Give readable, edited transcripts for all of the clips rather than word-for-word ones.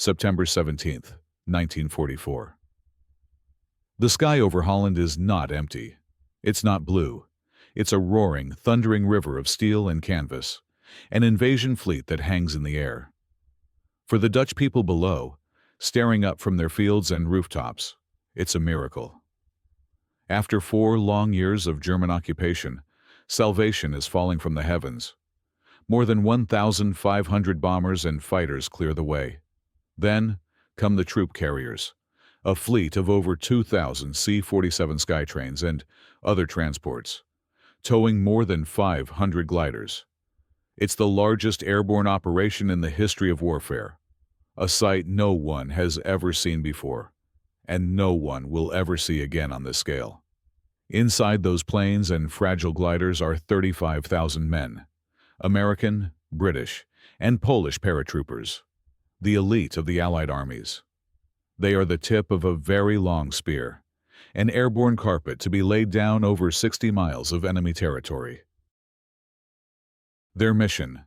September 17, 1944. The sky over Holland is not empty. It's not blue. It's a roaring, thundering river of steel and canvas, an invasion fleet that hangs in the air. For the Dutch people below, staring up from their fields and rooftops, it's a miracle. After 4 long years of German occupation, salvation is falling from the heavens. More than 1,500 bombers and fighters clear the way. Then come the troop carriers, a fleet of over 2,000 C-47 Skytrains and other transports, towing more than 500 gliders. It's the largest airborne operation in the history of warfare, a sight no one has ever seen before, and no one will ever see again on this scale. Inside those planes and fragile gliders are 35,000 men, American, British, and Polish paratroopers, the elite of the Allied armies. They are the tip of a very long spear, an airborne carpet to be laid down over 60 miles of enemy territory. Their mission: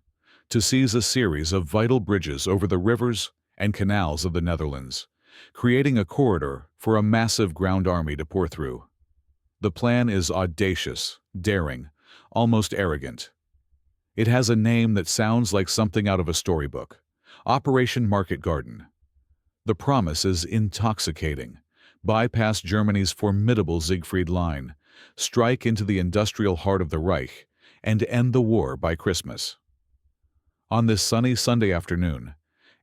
to seize a series of vital bridges over the rivers and canals of the Netherlands, creating a corridor for a massive ground army to pour through. The plan is audacious, daring, almost arrogant. It has a name that sounds like something out of a storybook: Operation Market Garden. The promise is intoxicating: bypass Germany's formidable Siegfried Line, strike into the industrial heart of the Reich, and end the war by Christmas. On this sunny Sunday afternoon,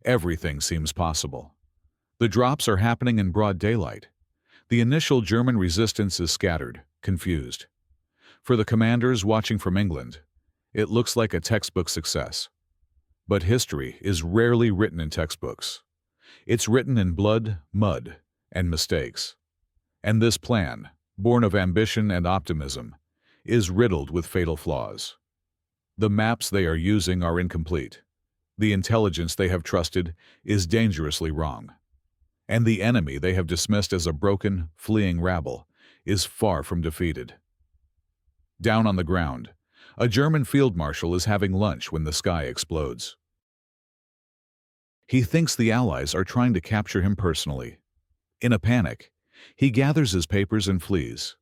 everything seems possible. The drops are happening in broad daylight. The initial German resistance is scattered, confused. For the commanders watching from England, it looks like a textbook success. But history is rarely written in textbooks. It's written in blood, mud, and mistakes. And this plan, born of ambition and optimism, is riddled with fatal flaws. The maps they are using are incomplete. The intelligence they have trusted is dangerously wrong. And the enemy they have dismissed as a broken, fleeing rabble is far from defeated. Down on the ground, a German field marshal is having lunch when the sky explodes. He thinks the Allies are trying to capture him personally. In a panic, he gathers his papers and flees.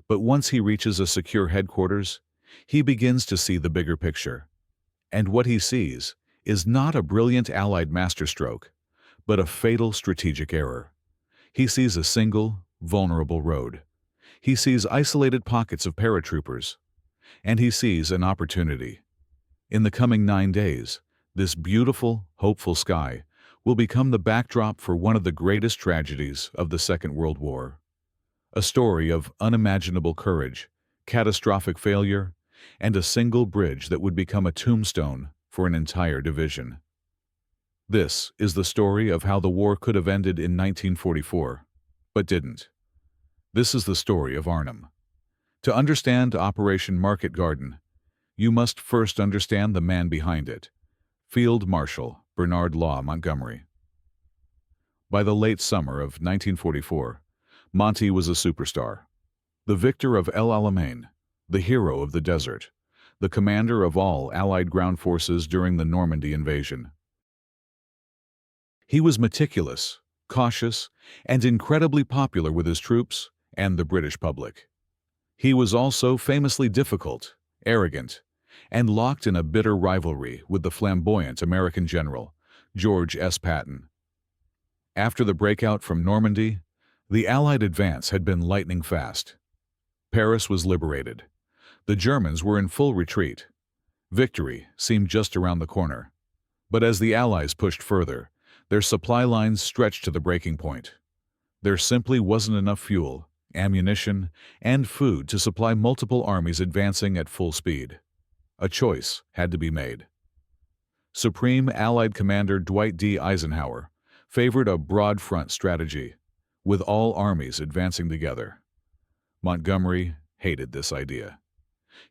But once he reaches a secure headquarters, he begins to see the bigger picture. And what he sees is not a brilliant Allied masterstroke, but a fatal strategic error. He sees a single, vulnerable road. He sees isolated pockets of paratroopers. And he sees an opportunity. In the coming 9 days, this beautiful, hopeful sky will become the backdrop for one of the greatest tragedies of the Second World War. A story of unimaginable courage, catastrophic failure, and a single bridge that would become a tombstone for an entire division. This is the story of how the war could have ended in 1944, but didn't. This is the story of Arnhem. To understand Operation Market Garden, you must first understand the man behind it, Field Marshal Bernard Law Montgomery. By the late summer of 1944, Monty was a superstar, the victor of El Alamein, the hero of the desert, the commander of all Allied ground forces during the Normandy invasion. He was meticulous, cautious, and incredibly popular with his troops and the British public. He was also famously difficult, arrogant, and locked in a bitter rivalry with the flamboyant American general, George S. Patton. After the breakout from Normandy, the Allied advance had been lightning fast. Paris was liberated. The Germans were in full retreat. Victory seemed just around the corner. But as the Allies pushed further, their supply lines stretched to the breaking point. There simply wasn't enough fuel, ammunition, and food to supply multiple armies advancing at full speed. A choice had to be made. Supreme Allied Commander Dwight D. Eisenhower favored a broad front strategy, with all armies advancing together. Montgomery hated this idea.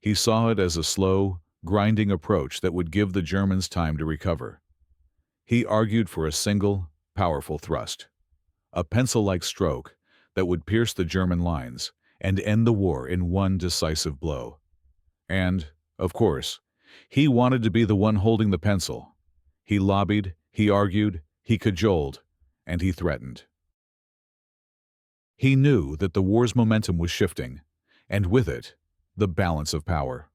He saw it as a slow, grinding approach that would give the Germans time to recover. He argued for a single, powerful thrust, a pencil-like stroke that would pierce the German lines and end the war in one decisive blow. And, of course, he wanted to be the one holding the pencil. He lobbied, he argued, He cajoled, and he threatened. He knew that the war's momentum was shifting, and with it, the balance of power.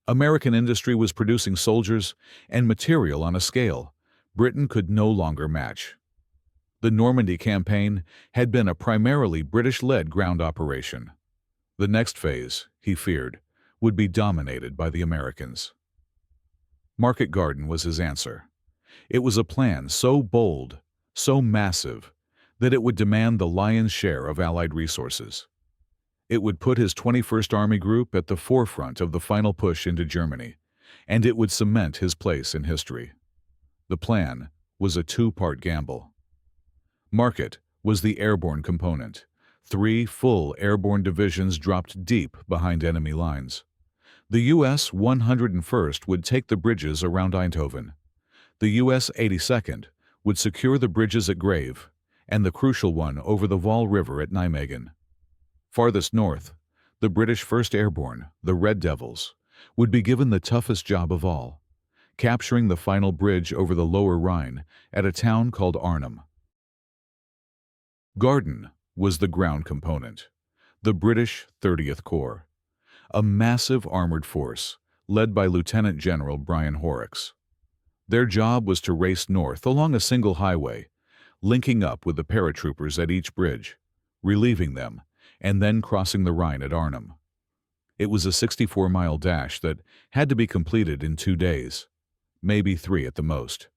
American industry was producing soldiers and material on a scale Britain could no longer match. The Normandy campaign had been a primarily British-led ground operation. The next phase, he feared, would be dominated by the Americans. Market Garden was his answer. It was a plan so bold, so massive, that it would demand the lion's share of Allied resources. It would put his 21st Army Group at the forefront of the final push into Germany, and it would cement his place in history. The plan was a two-part gamble. Market was the airborne component. 3 full airborne divisions dropped deep behind enemy lines. The U.S. 101st would take the bridges around Eindhoven. The U.S. 82nd would secure the bridges at Grave, and the crucial one over the Vaal River at Nijmegen. Farthest north, the British 1st Airborne, the Red Devils, would be given the toughest job of all, capturing the final bridge over the Lower Rhine at a town called Arnhem. Garden was the ground component, the British 30th Corps, a massive armored force led by Lieutenant General Brian Horrocks. Their job was to race north along a single highway, linking up with the paratroopers at each bridge, relieving them, and then crossing the Rhine at Arnhem. It was a 64-mile dash that had to be completed in 2 days, maybe 3 at the most.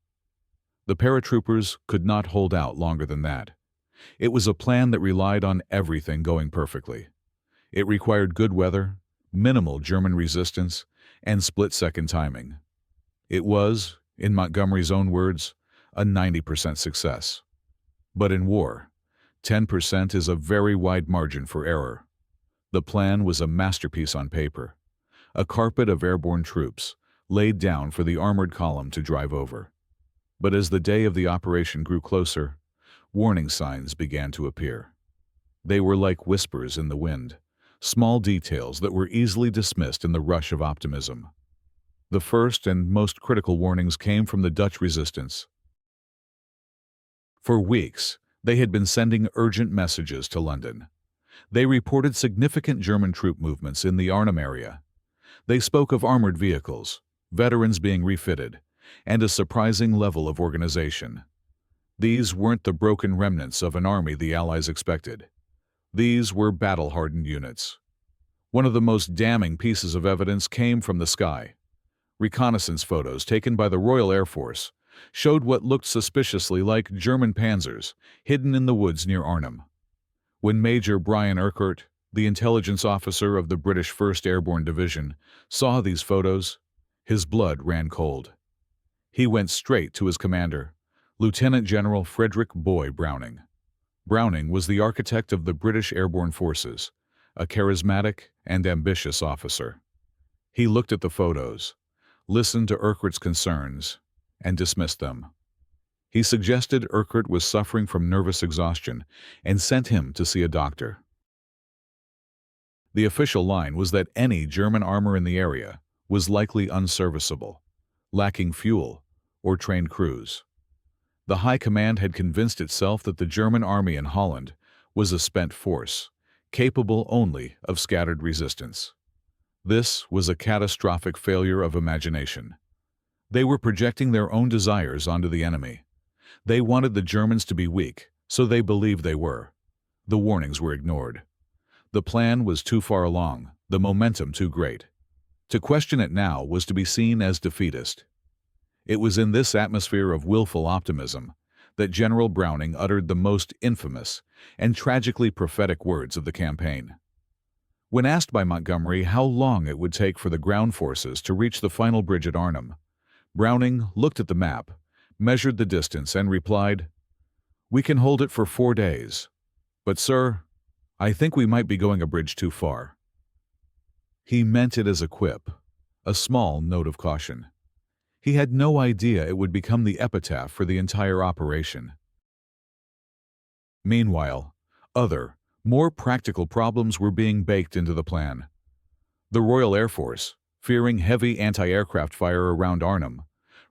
The paratroopers could not hold out longer than that. It was a plan that relied on everything going perfectly. It required good weather, minimal German resistance, and split-second timing. It was, in Montgomery's own words, a 90% success. But in war, 10% is a very wide margin for error. The plan was a masterpiece on paper, a carpet of airborne troops laid down for the armored column to drive over. But as the day of the operation grew closer, warning signs began to appear. They were like whispers in the wind, small details that were easily dismissed in the rush of optimism. The first and most critical warnings came from the Dutch resistance. For weeks, they had been sending urgent messages to London. They reported significant German troop movements in the Arnhem area. They spoke of armored vehicles, veterans being refitted, and a surprising level of organization. These weren't the broken remnants of an army the Allies expected. These were battle-hardened units. One of the most damning pieces of evidence came from the sky. Reconnaissance photos taken by the Royal Air Force showed what looked suspiciously like German panzers hidden in the woods near Arnhem. When Major Brian Urquhart, the intelligence officer of the British 1st Airborne Division, saw these photos, his blood ran cold. He went straight to his commander, Lieutenant General Frederick Boy Browning. Browning was the architect of the British Airborne Forces, a charismatic and ambitious officer. He looked at the photos, listened to Urquhart's concerns, and dismissed them. He suggested Urquhart was suffering from nervous exhaustion and sent him to see a doctor. The official line was that any German armor in the area was likely unserviceable, lacking fuel or trained crews. The High Command had convinced itself that the German army in Holland was a spent force, capable only of scattered resistance. This was a catastrophic failure of imagination. They were projecting their own desires onto the enemy. They wanted the Germans to be weak, so they believed they were. The warnings were ignored. The plan was too far along, the momentum too great. To question it now was to be seen as defeatist. It was in this atmosphere of willful optimism that General Browning uttered the most infamous and tragically prophetic words of the campaign. When asked by Montgomery how long it would take for the ground forces to reach the final bridge at Arnhem, Browning looked at the map, measured the distance, and replied, "We can hold it for 4 days. But, sir, I think we might be going a bridge too far." He meant it as a quip, a small note of caution. He had no idea it would become the epitaph for the entire operation. Meanwhile, other, more practical problems were being baked into the plan. The Royal Air Force, fearing heavy anti-aircraft fire around Arnhem,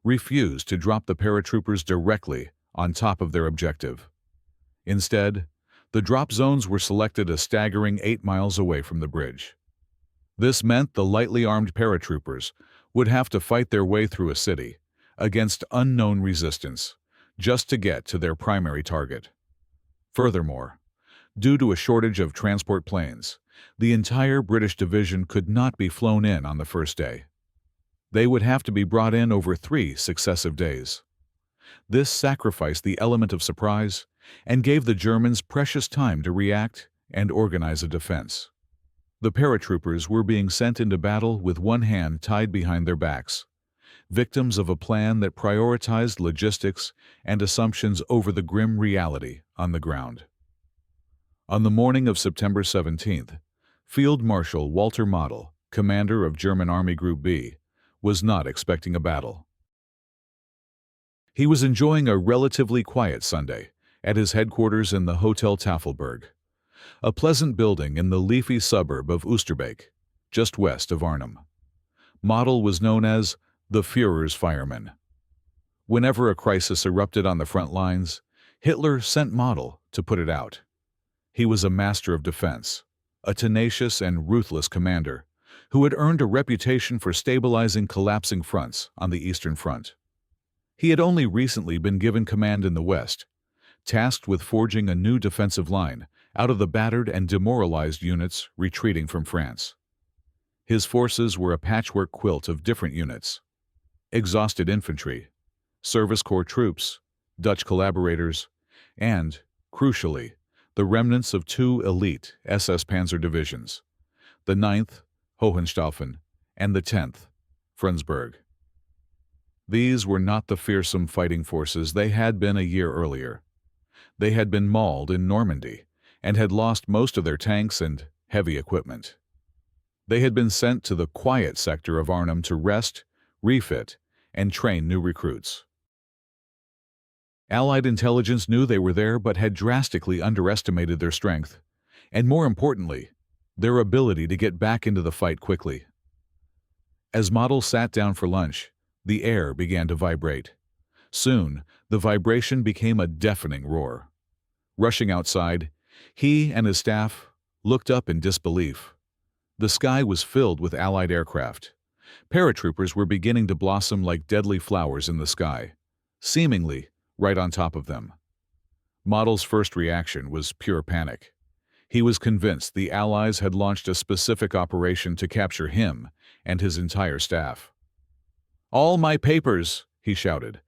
refused to drop the paratroopers directly on top of their objective. Instead, the drop zones were selected a staggering 8 miles away from the bridge. This meant the lightly armed paratroopers would have to fight their way through a city against unknown resistance just to get to their primary target. Furthermore, due to a shortage of transport planes, the entire British division could not be flown in on the first day. They would have to be brought in over 3 successive days. This sacrificed the element of surprise and gave the Germans precious time to react and organize a defense. The paratroopers were being sent into battle with one hand tied behind their backs, victims of a plan that prioritized logistics and assumptions over the grim reality on the ground. On the morning of September 17th, Field Marshal Walter Model, commander of German Army Group B, was not expecting a battle. He was enjoying a relatively quiet Sunday at his headquarters in the Hotel Tafelberg, a pleasant building in the leafy suburb of Oosterbeek, just west of Arnhem. Model was known as the Führer's fireman. Whenever a crisis erupted on the front lines, Hitler sent Model to put it out. He was a master of defense, a tenacious and ruthless commander who had earned a reputation for stabilizing collapsing fronts on the Eastern Front. He had only recently been given command in the West, tasked with forging a new defensive line out of the battered and demoralized units retreating from France. His forces were a patchwork quilt of different units: exhausted infantry, service corps troops, Dutch collaborators, and, crucially, the remnants of 2 elite SS Panzer divisions, the 9th, Hohenstaufen, and the 10th, Frundsberg. These were not the fearsome fighting forces they had been a year earlier. They had been mauled in Normandy and had lost most of their tanks and heavy equipment. They had been sent to the quiet sector of Arnhem to rest, refit, and train new recruits. Allied intelligence knew they were there but had drastically underestimated their strength, and more importantly, their ability to get back into the fight quickly. As Model sat down for lunch, the air began to vibrate. Soon, the vibration became a deafening roar. Rushing outside, he and his staff looked up in disbelief. The sky was filled with Allied aircraft. Paratroopers were beginning to blossom like deadly flowers in the sky, seemingly right on top of them. Model's first reaction was pure panic. He was convinced the Allies had launched a specific operation to capture him and his entire staff. "All my papers!" he shouted,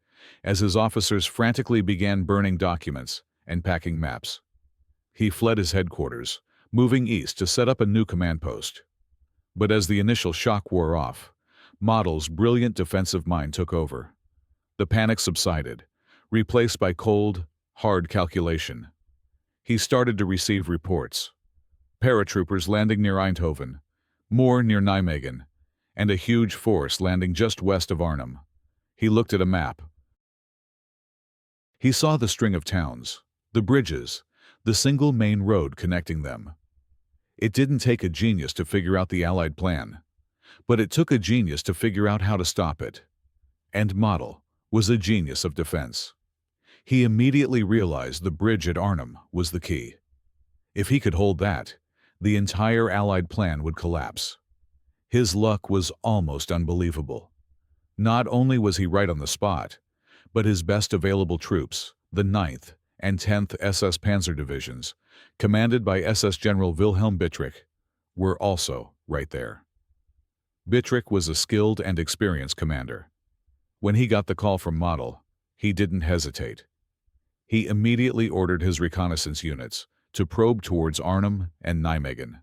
as his officers frantically began burning documents and packing maps. He fled his headquarters, moving east to set up a new command post. But as the initial shock wore off, Model's brilliant defensive mind took over. The panic subsided, replaced by cold, hard calculation. He started to receive reports: paratroopers landing near Eindhoven, more near Nijmegen, and a huge force landing just west of Arnhem. He looked at a map. He saw the string of towns, the bridges, the single main road connecting them. It didn't take a genius to figure out the Allied plan, but it took a genius to figure out how to stop it. And Model was a genius of defense. He immediately realized the bridge at Arnhem was the key. If he could hold that, the entire Allied plan would collapse. His luck was almost unbelievable. Not only was he right on the spot, but his best available troops, the 9th and 10th SS Panzer divisions, commanded by SS General Wilhelm Bittrich, were also right there. Bittrich was a skilled and experienced commander. When he got the call from Model, he didn't hesitate. He immediately ordered his reconnaissance units to probe towards Arnhem and Nijmegen.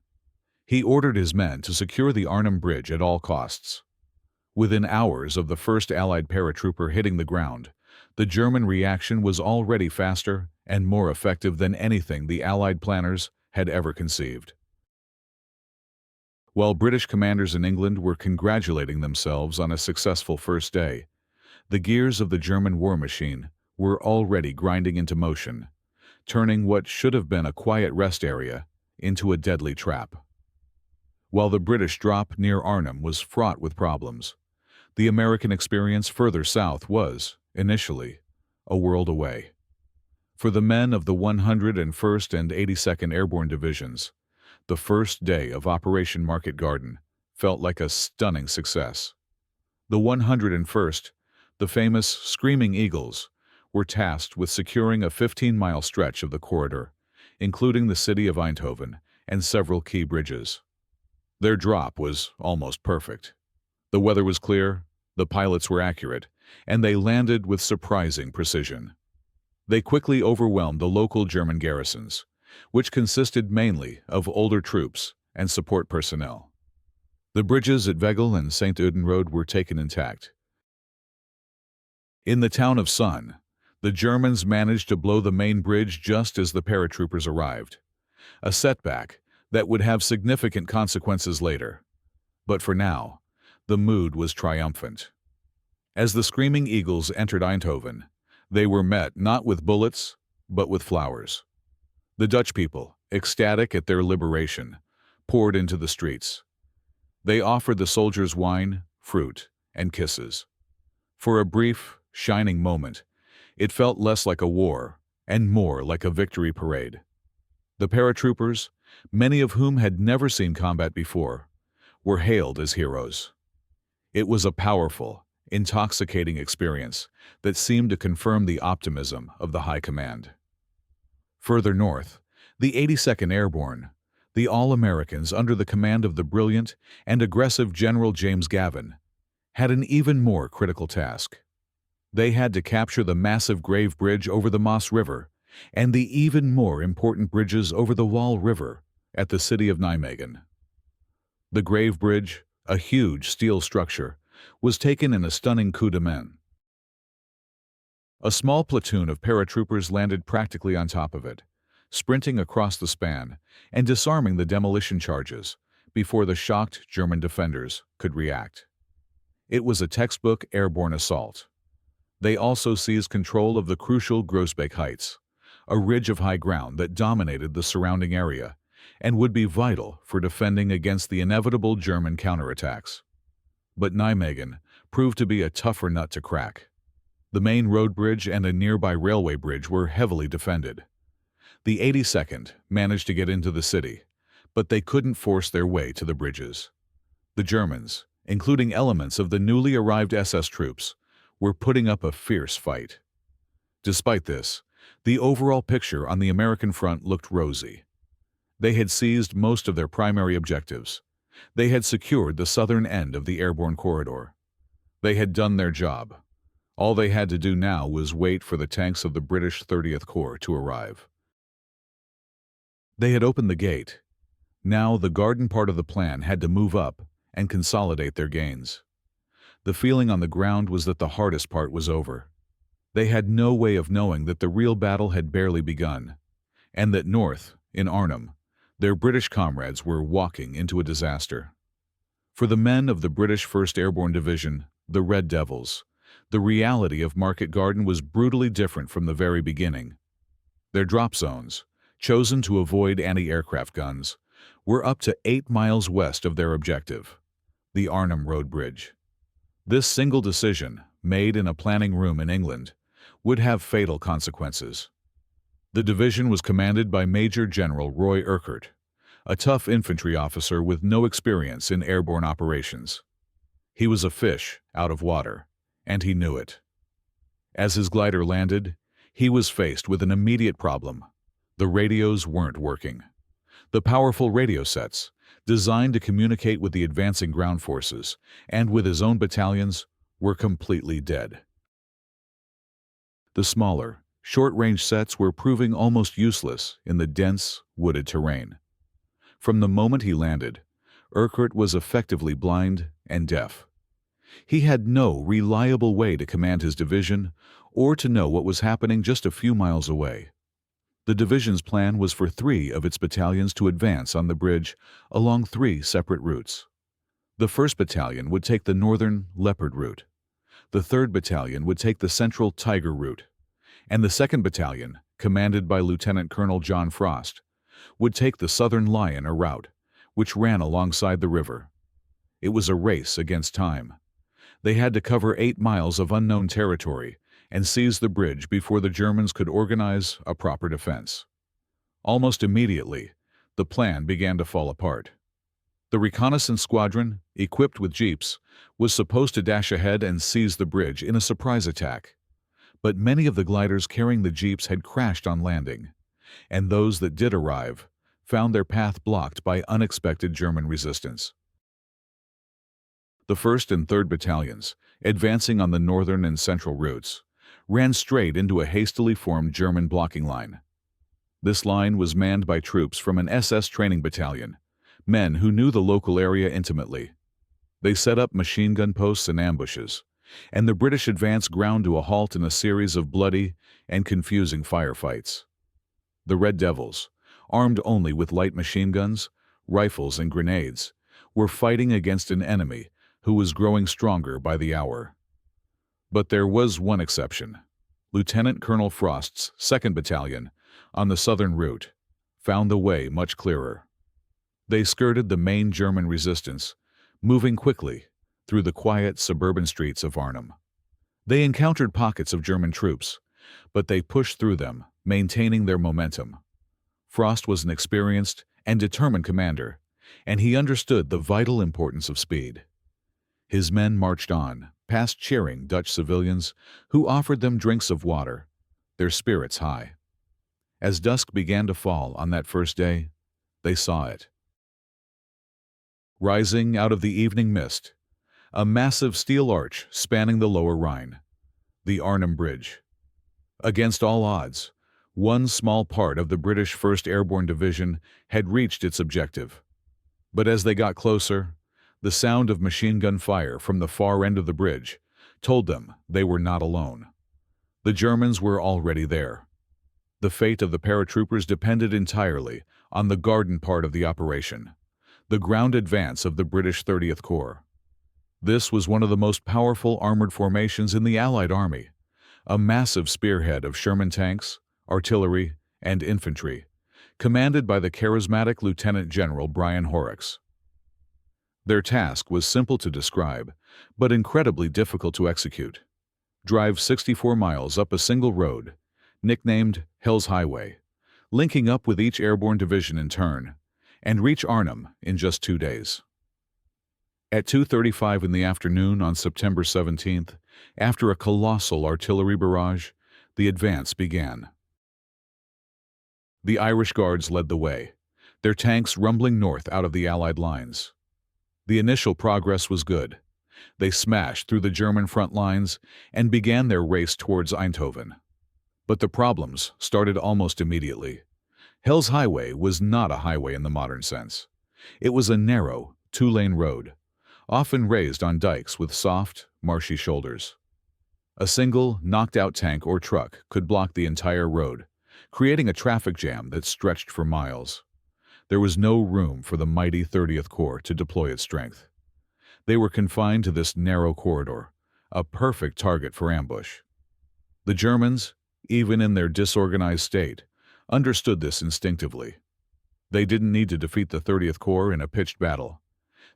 He ordered his men to secure the Arnhem Bridge at all costs. Within hours of the first Allied paratrooper hitting the ground, the German reaction was already faster and more effective than anything the Allied planners had ever conceived. While British commanders in England were congratulating themselves on a successful first day, the gears of the German war machine were already grinding into motion, turning what should have been a quiet rest area into a deadly trap. While the British drop near Arnhem was fraught with problems, the American experience further south was, initially, a world away. For the men of the 101st and 82nd Airborne Divisions, the first day of Operation Market Garden felt like a stunning success. The 101st, the famous Screaming Eagles, were tasked with securing a 15-mile stretch of the corridor, including the city of Eindhoven and several key bridges. Their drop was almost perfect. The weather was clear, the pilots were accurate, and they landed with surprising precision. They quickly overwhelmed the local German garrisons, which consisted mainly of older troops and support personnel. The bridges at Veghel and St. Udenrode were taken intact. In the town of Sun, the Germans managed to blow the main bridge just as the paratroopers arrived, a setback that would have significant consequences later. But for now, the mood was triumphant. As the Screaming Eagles entered Eindhoven, they were met not with bullets, but with flowers. The Dutch people, ecstatic at their liberation, poured into the streets. They offered the soldiers wine, fruit, and kisses. For a brief, shining moment, it felt less like a war and more like a victory parade. The paratroopers, many of whom had never seen combat before, were hailed as heroes. It was a powerful, intoxicating experience that seemed to confirm the optimism of the High Command. Further north, the 82nd Airborne, the All-Americans under the command of the brilliant and aggressive General James Gavin, had an even more critical task. They had to capture the massive Grave Bridge over the Maas River and the even more important bridges over the Wal River at the city of Nijmegen. The Grave Bridge, a huge steel structure, was taken in a stunning coup de main. A small platoon of paratroopers landed practically on top of it, sprinting across the span and disarming the demolition charges before the shocked German defenders could react. It was a textbook airborne assault. They also seized control of the crucial Groesbeek Heights, a ridge of high ground that dominated the surrounding area and would be vital for defending against the inevitable German counterattacks. But Nijmegen proved to be a tougher nut to crack. The main road bridge and a nearby railway bridge were heavily defended. The 82nd managed to get into the city, but they couldn't force their way to the bridges. The Germans, including elements of the newly arrived SS troops, were putting up a fierce fight. Despite this, the overall picture on the American front looked rosy. They had seized most of their primary objectives. They had secured the southern end of the airborne corridor. They had done their job. All they had to do now was wait for the tanks of the British 30th Corps to arrive. They had opened the gate. Now the garden part of the plan had to move up and consolidate their gains. The feeling on the ground was that the hardest part was over. They had no way of knowing that the real battle had barely begun, and that north, in Arnhem, their British comrades were walking into a disaster. For the men of the British 1st Airborne Division, the Red Devils, the reality of Market Garden was brutally different from the very beginning. Their drop zones, chosen to avoid anti-aircraft guns, were up to 8 miles west of their objective, the Arnhem Road Bridge. This single decision, made in a planning room in England, would have fatal consequences. The division was commanded by Major General Roy Urquhart, a tough infantry officer with no experience in airborne operations. He was a fish out of water, and he knew it. As his glider landed, he was faced with an immediate problem. The radios weren't working. The powerful radio sets, designed to communicate with the advancing ground forces and with his own battalions, were completely dead. The smaller, short-range sets were proving almost useless in the dense, wooded terrain. From the moment he landed, Urquhart was effectively blind and deaf. He had no reliable way to command his division or to know what was happening just a few miles away. The division's plan was for 3 of its battalions to advance on the bridge along 3 separate routes. The 1st Battalion would take the northern Leopard route. The 3rd Battalion would take the central Tiger route. And the 2nd Battalion, commanded by Lieutenant Colonel John Frost, would take the Southern Lion route, which ran alongside the river. It was a race against time. They had to cover 8 miles of unknown territory and seize the bridge before the Germans could organize a proper defense. Almost immediately, the plan began to fall apart. The reconnaissance squadron, equipped with jeeps, was supposed to dash ahead and seize the bridge in a surprise attack. But many of the gliders carrying the jeeps had crashed on landing, and those that did arrive found their path blocked by unexpected German resistance. The 1st and 3rd Battalions, advancing on the northern and central routes, ran straight into a hastily formed German blocking line. This line was manned by troops from an SS training battalion, men who knew the local area intimately. They set up machine gun posts and ambushes, and the British advance ground to a halt in a series of bloody and confusing firefights. The Red Devils, armed only with light machine guns, rifles, and grenades, were fighting against an enemy who was growing stronger by the hour. But there was one exception. Lieutenant Colonel Frost's 2nd Battalion, on the southern route, found the way much clearer. They skirted the main German resistance, moving quickly through the quiet suburban streets of Arnhem. They encountered pockets of German troops, but they pushed through them, maintaining their momentum. Frost was an experienced and determined commander, and he understood the vital importance of speed. His men marched on, past cheering Dutch civilians who offered them drinks of water, their spirits high. As dusk began to fall on that first day, they saw it. Rising out of the evening mist, a massive steel arch spanning the lower Rhine, the Arnhem Bridge. Against all odds, one small part of the British 1st Airborne Division had reached its objective. But as they got closer, the sound of machine gun fire from the far end of the bridge told them they were not alone. The Germans were already there. The fate of the paratroopers depended entirely on the garden part of the operation, the ground advance of the British 30th Corps. This was one of the most powerful armored formations in the Allied Army, a massive spearhead of Sherman tanks, artillery, and infantry, commanded by the charismatic Lieutenant General Brian Horrocks. Their task was simple to describe, but incredibly difficult to execute. Drive 64 miles up a single road, nicknamed Hell's Highway, linking up with each airborne division in turn, and reach Arnhem in just 2 days. At 2:35 in the afternoon on September 17th, after a colossal artillery barrage, the advance began. The Irish Guards led the way, their tanks rumbling north out of the Allied lines. The initial progress was good. They smashed through the German front lines and began their race towards Eindhoven. But the problems started almost immediately. Hell's Highway was not a highway in the modern sense. It was a narrow, 2-lane road, often raised on dikes with soft, marshy shoulders. A single, knocked-out tank or truck could block the entire road, creating a traffic jam that stretched for miles. There was no room for the mighty 30th Corps to deploy its strength. They were confined to this narrow corridor, a perfect target for ambush. The Germans, even in their disorganized state, understood this instinctively. They didn't need to defeat the 30th Corps in a pitched battle.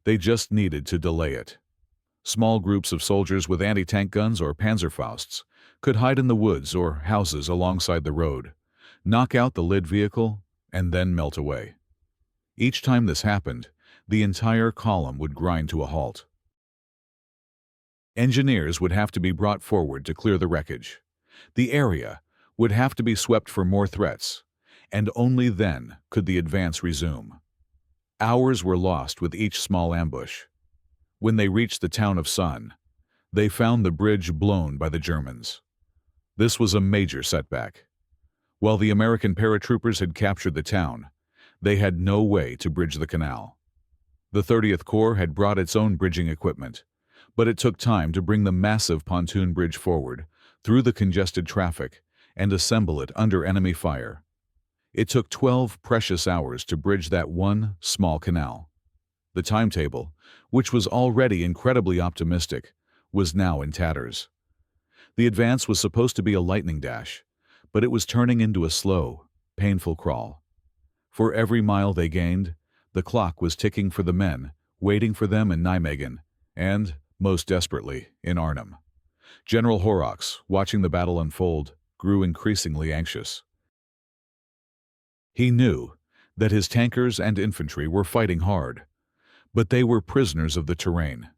They just needed to delay it. Small groups of soldiers with anti-tank guns or Panzerfausts could hide in the woods or houses alongside the road, knock out the lead vehicle, and then melt away. Each time this happened, the entire column would grind to a halt. Engineers would have to be brought forward to clear the wreckage. The area would have to be swept for more threats, and only then could the advance resume. Hours were lost with each small ambush. When they reached the town of Sun, they found the bridge blown by the Germans. This was a major setback. While the American paratroopers had captured the town, they had no way to bridge the canal. The 30th Corps had brought its own bridging equipment, but it took time to bring the massive pontoon bridge forward through the congested traffic and assemble it under enemy fire. It took 12 precious hours to bridge that one small canal. The timetable, which was already incredibly optimistic, was now in tatters. The advance was supposed to be a lightning dash, but it was turning into a slow, painful crawl. For every mile they gained, the clock was ticking for the men waiting for them in Nijmegen and, most desperately, in Arnhem. General Horrocks, watching the battle unfold, grew increasingly anxious. He knew that his tankers and infantry were fighting hard, but they were prisoners of the terrain.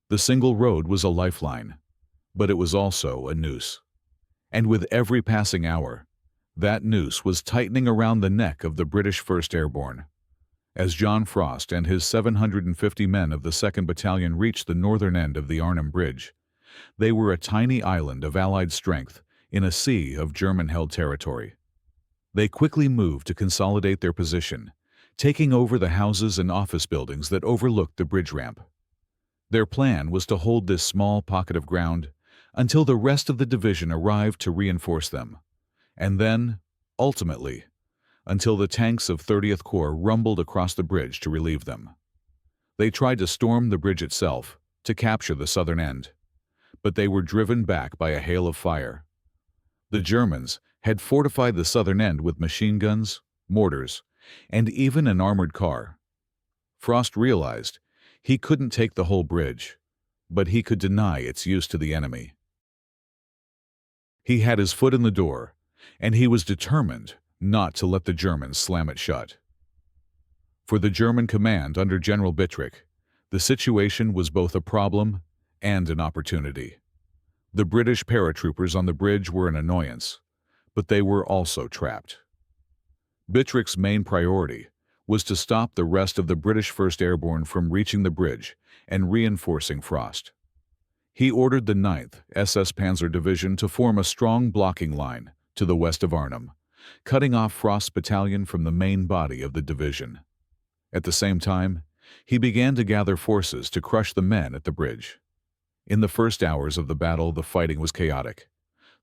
The single road was a lifeline, but it was also a noose. And with every passing hour, that noose was tightening around the neck of the British 1st Airborne. As John Frost and his 750 men of the 2nd Battalion reached the northern end of the Arnhem Bridge, they were a tiny island of Allied strength in a sea of German-held territory. They quickly moved to consolidate their position, taking over the houses and office buildings that overlooked the bridge ramp. Their plan was to hold this small pocket of ground until the rest of the division arrived to reinforce them, and then, ultimately, until the tanks of 30th Corps rumbled across the bridge to relieve them. They tried to storm the bridge itself to capture the southern end, but they were driven back by a hail of fire. The Germans had fortified the southern end with machine guns, mortars, and even an armored car. Frost realized he couldn't take the whole bridge, but he could deny its use to the enemy. He had his foot in the door, and he was determined not to let the Germans slam it shut. For the German command under General Bittrick, the situation was both a problem and an opportunity. The British paratroopers on the bridge were an annoyance, but they were also trapped. Bittrick's main priority was to stop the rest of the British 1st Airborne from reaching the bridge and reinforcing Frost. He ordered the 9th SS Panzer Division to form a strong blocking line to the west of Arnhem, cutting off Frost's battalion from the main body of the division. At the same time, he began to gather forces to crush the men at the bridge. In the first hours of the battle, the fighting was chaotic.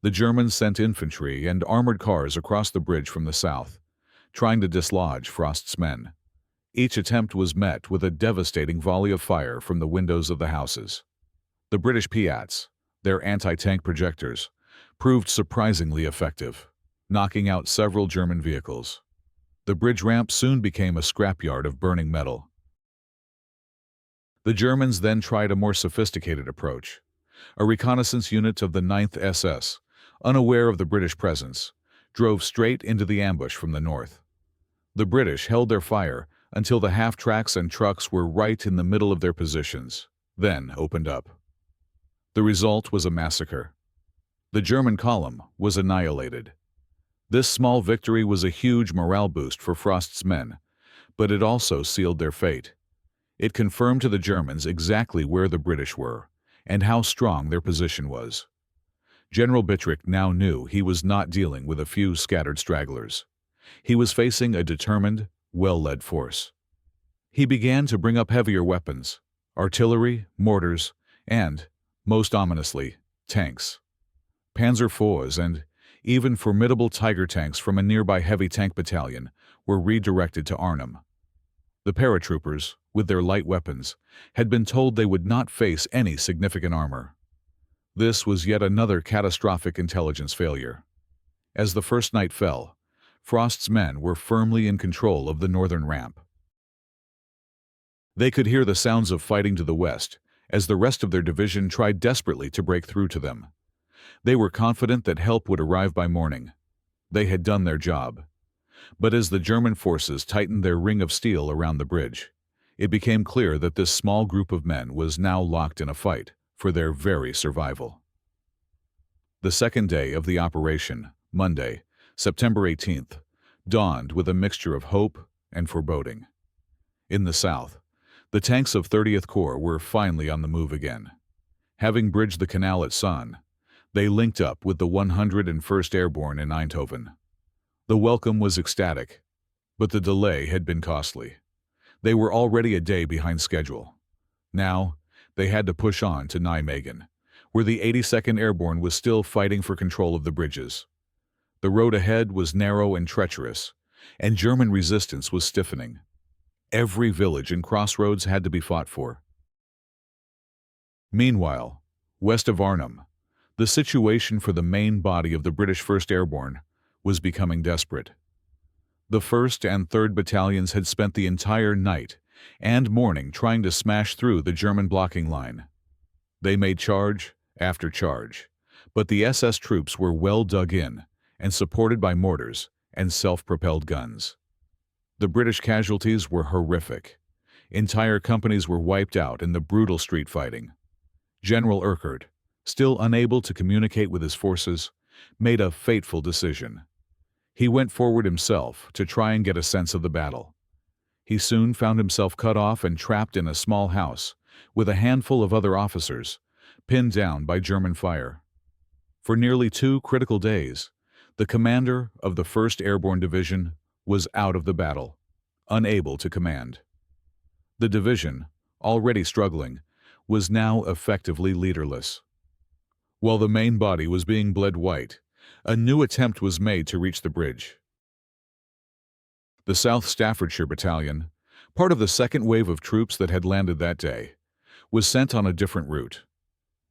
The Germans sent infantry and armored cars across the bridge from the south, trying to dislodge Frost's men. Each attempt was met with a devastating volley of fire from the windows of the houses. The British Piats, their anti-tank projectors, proved surprisingly effective, knocking out several German vehicles. The bridge ramp soon became a scrapyard of burning metal. The Germans then tried a more sophisticated approach. A reconnaissance unit of the 9th SS, unaware of the British presence, drove straight into the ambush from the north. The British held their fire until the half-tracks and trucks were right in the middle of their positions, then opened up. The result was a massacre. The German column was annihilated. This small victory was a huge morale boost for Frost's men, but it also sealed their fate. It confirmed to the Germans exactly where the British were and how strong their position was. General Bittrick now knew he was not dealing with a few scattered stragglers. He was facing a determined, well-led force. He began to bring up heavier weapons, artillery, mortars, and, most ominously, tanks. Panzer IVs and even formidable Tiger tanks from a nearby heavy tank battalion were redirected to Arnhem. The paratroopers, with their light weapons, had been told they would not face any significant armor. This was yet another catastrophic intelligence failure. As the first night fell, Frost's men were firmly in control of the northern ramp. They could hear the sounds of fighting to the west as the rest of their division tried desperately to break through to them. They were confident that help would arrive by morning. They had done their job. But as the German forces tightened their ring of steel around the bridge, it became clear that this small group of men was now locked in a fight for their very survival. The second day of the operation, Monday, September 18th, dawned with a mixture of hope and foreboding. In the south, the tanks of 30th Corps were finally on the move again. Having bridged the canal at Sonne, they linked up with the 101st Airborne in Eindhoven. The welcome was ecstatic, but the delay had been costly. They were already a day behind schedule. Now, they had to push on to Nijmegen, where the 82nd Airborne was still fighting for control of the bridges. The road ahead was narrow and treacherous, and German resistance was stiffening. Every village and crossroads had to be fought for. Meanwhile, west of Arnhem, the situation for the main body of the British 1st Airborne was becoming desperate. The 1st and 3rd Battalions had spent the entire night and morning trying to smash through the German blocking line. They made charge after charge, but the SS troops were well dug in and supported by mortars and self-propelled guns. The British casualties were horrific. Entire companies were wiped out in the brutal street fighting. General Urquhart, still unable to communicate with his forces, made a fateful decision. He went forward himself to try and get a sense of the battle. He soon found himself cut off and trapped in a small house, with a handful of other officers, pinned down by German fire. For nearly 2 critical days, the commander of the 1st Airborne Division was out of the battle, unable to command. The division, already struggling, was now effectively leaderless. While the main body was being bled white, a new attempt was made to reach the bridge. The South Staffordshire Battalion, part of the second wave of troops that had landed that day, was sent on a different route.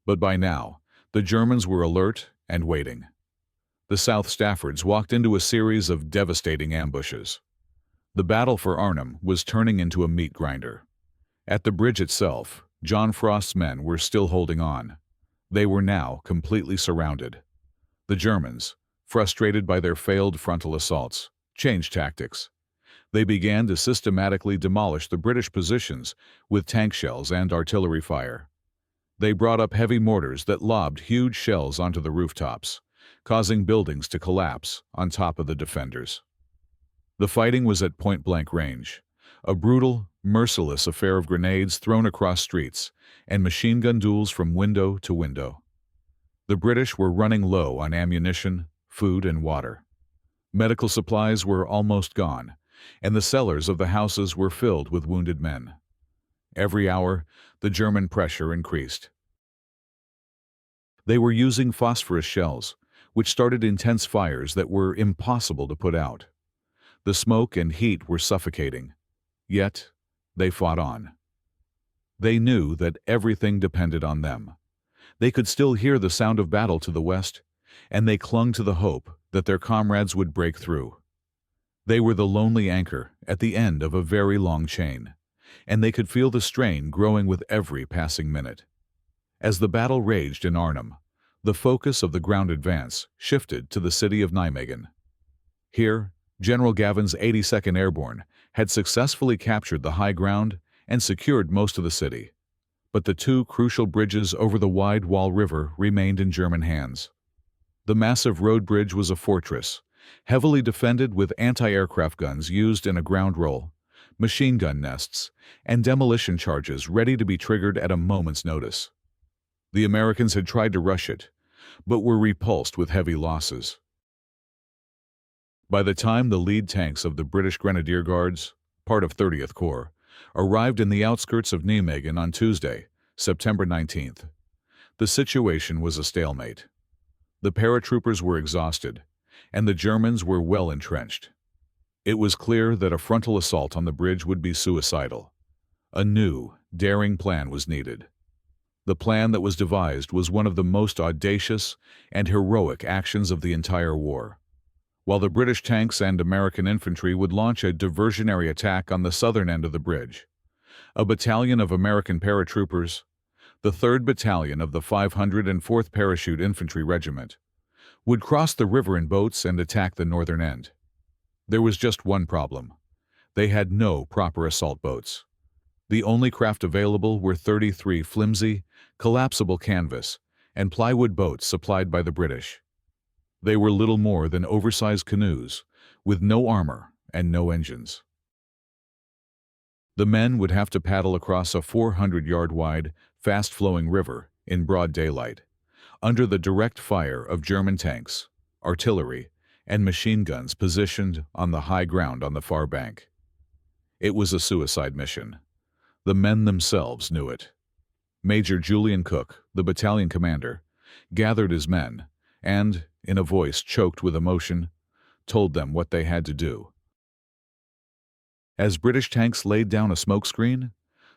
But by now, the Germans were alert and waiting. The South Staffords walked into a series of devastating ambushes. The battle for Arnhem was turning into a meat grinder. At the bridge itself, John Frost's men were still holding on. They were now completely surrounded. The Germans, frustrated by their failed frontal assaults, changed tactics. They began to systematically demolish the British positions with tank shells and artillery fire. They brought up heavy mortars that lobbed huge shells onto the rooftops, causing buildings to collapse on top of the defenders. The fighting was at point-blank range, a brutal, merciless affair of grenades thrown across streets and machine gun duels from window to window. The British were running low on ammunition, food, and water. Medical supplies were almost gone, and the cellars of the houses were filled with wounded men. Every hour, the German pressure increased. They were using phosphorus shells, which started intense fires that were impossible to put out. The smoke and heat were suffocating, yet they fought on. They knew that everything depended on them. They could still hear the sound of battle to the west, and they clung to the hope that their comrades would break through. They were the lonely anchor at the end of a very long chain, and they could feel the strain growing with every passing minute. As the battle raged in Arnhem, the focus of the ground advance shifted to the city of Nijmegen. Here, General Gavin's 82nd Airborne had successfully captured the high ground and secured most of the city. But the 2 crucial bridges over the wide Wall River remained in German hands. The massive road bridge was a fortress, heavily defended with anti-aircraft guns used in a ground roll, machine gun nests, and demolition charges ready to be triggered at a moment's notice. The Americans had tried to rush it, but were repulsed with heavy losses. By the time the lead tanks of the British Grenadier Guards, part of 30th Corps, arrived in the outskirts of Nijmegen on Tuesday, September 19th, the situation was a stalemate. The paratroopers were exhausted, and the Germans were well entrenched. It was clear that a frontal assault on the bridge would be suicidal. A new, daring plan was needed. The plan that was devised was one of the most audacious and heroic actions of the entire war. While the British tanks and American infantry would launch a diversionary attack on the southern end of the bridge, a battalion of American paratroopers, the 3rd Battalion of the 504th Parachute Infantry Regiment, would cross the river in boats and attack the northern end. There was just one problem. They had no proper assault boats. The only craft available were 33 flimsy, collapsible canvas and plywood boats supplied by the British. They were little more than oversized canoes, with no armor and no engines. The men would have to paddle across a 400-yard-wide, fast-flowing river in broad daylight, under the direct fire of German tanks, artillery, and machine guns positioned on the high ground on the far bank. It was a suicide mission. The men themselves knew it. Major Julian Cook, the battalion commander, gathered his men and, in a voice choked with emotion, told them what they had to do. As British tanks laid down a smokescreen,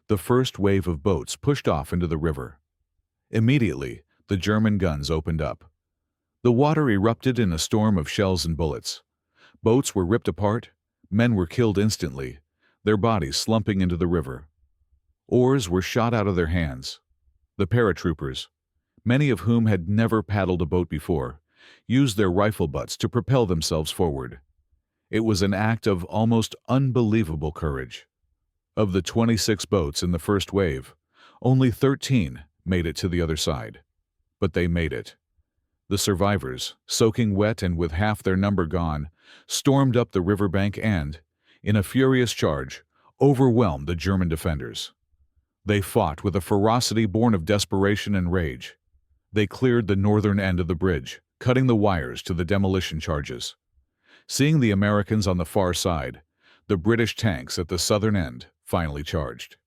the first wave of boats pushed off into the river. Immediately, the German guns opened up. The water erupted in a storm of shells and bullets. Boats were ripped apart, men were killed instantly, their bodies slumping into the river. Oars were shot out of their hands. The paratroopers, many of whom had never paddled a boat before, used their rifle butts to propel themselves forward. It was an act of almost unbelievable courage. Of the 26 boats in the first wave, only 13 made it to the other side. But they made it. The survivors, soaking wet and with half their number gone, stormed up the riverbank and, in a furious charge, overwhelmed the German defenders. They fought with a ferocity born of desperation and rage. They cleared the northern end of the bridge, cutting the wires to the demolition charges. Seeing the Americans on the far side, the British tanks at the southern end finally charged.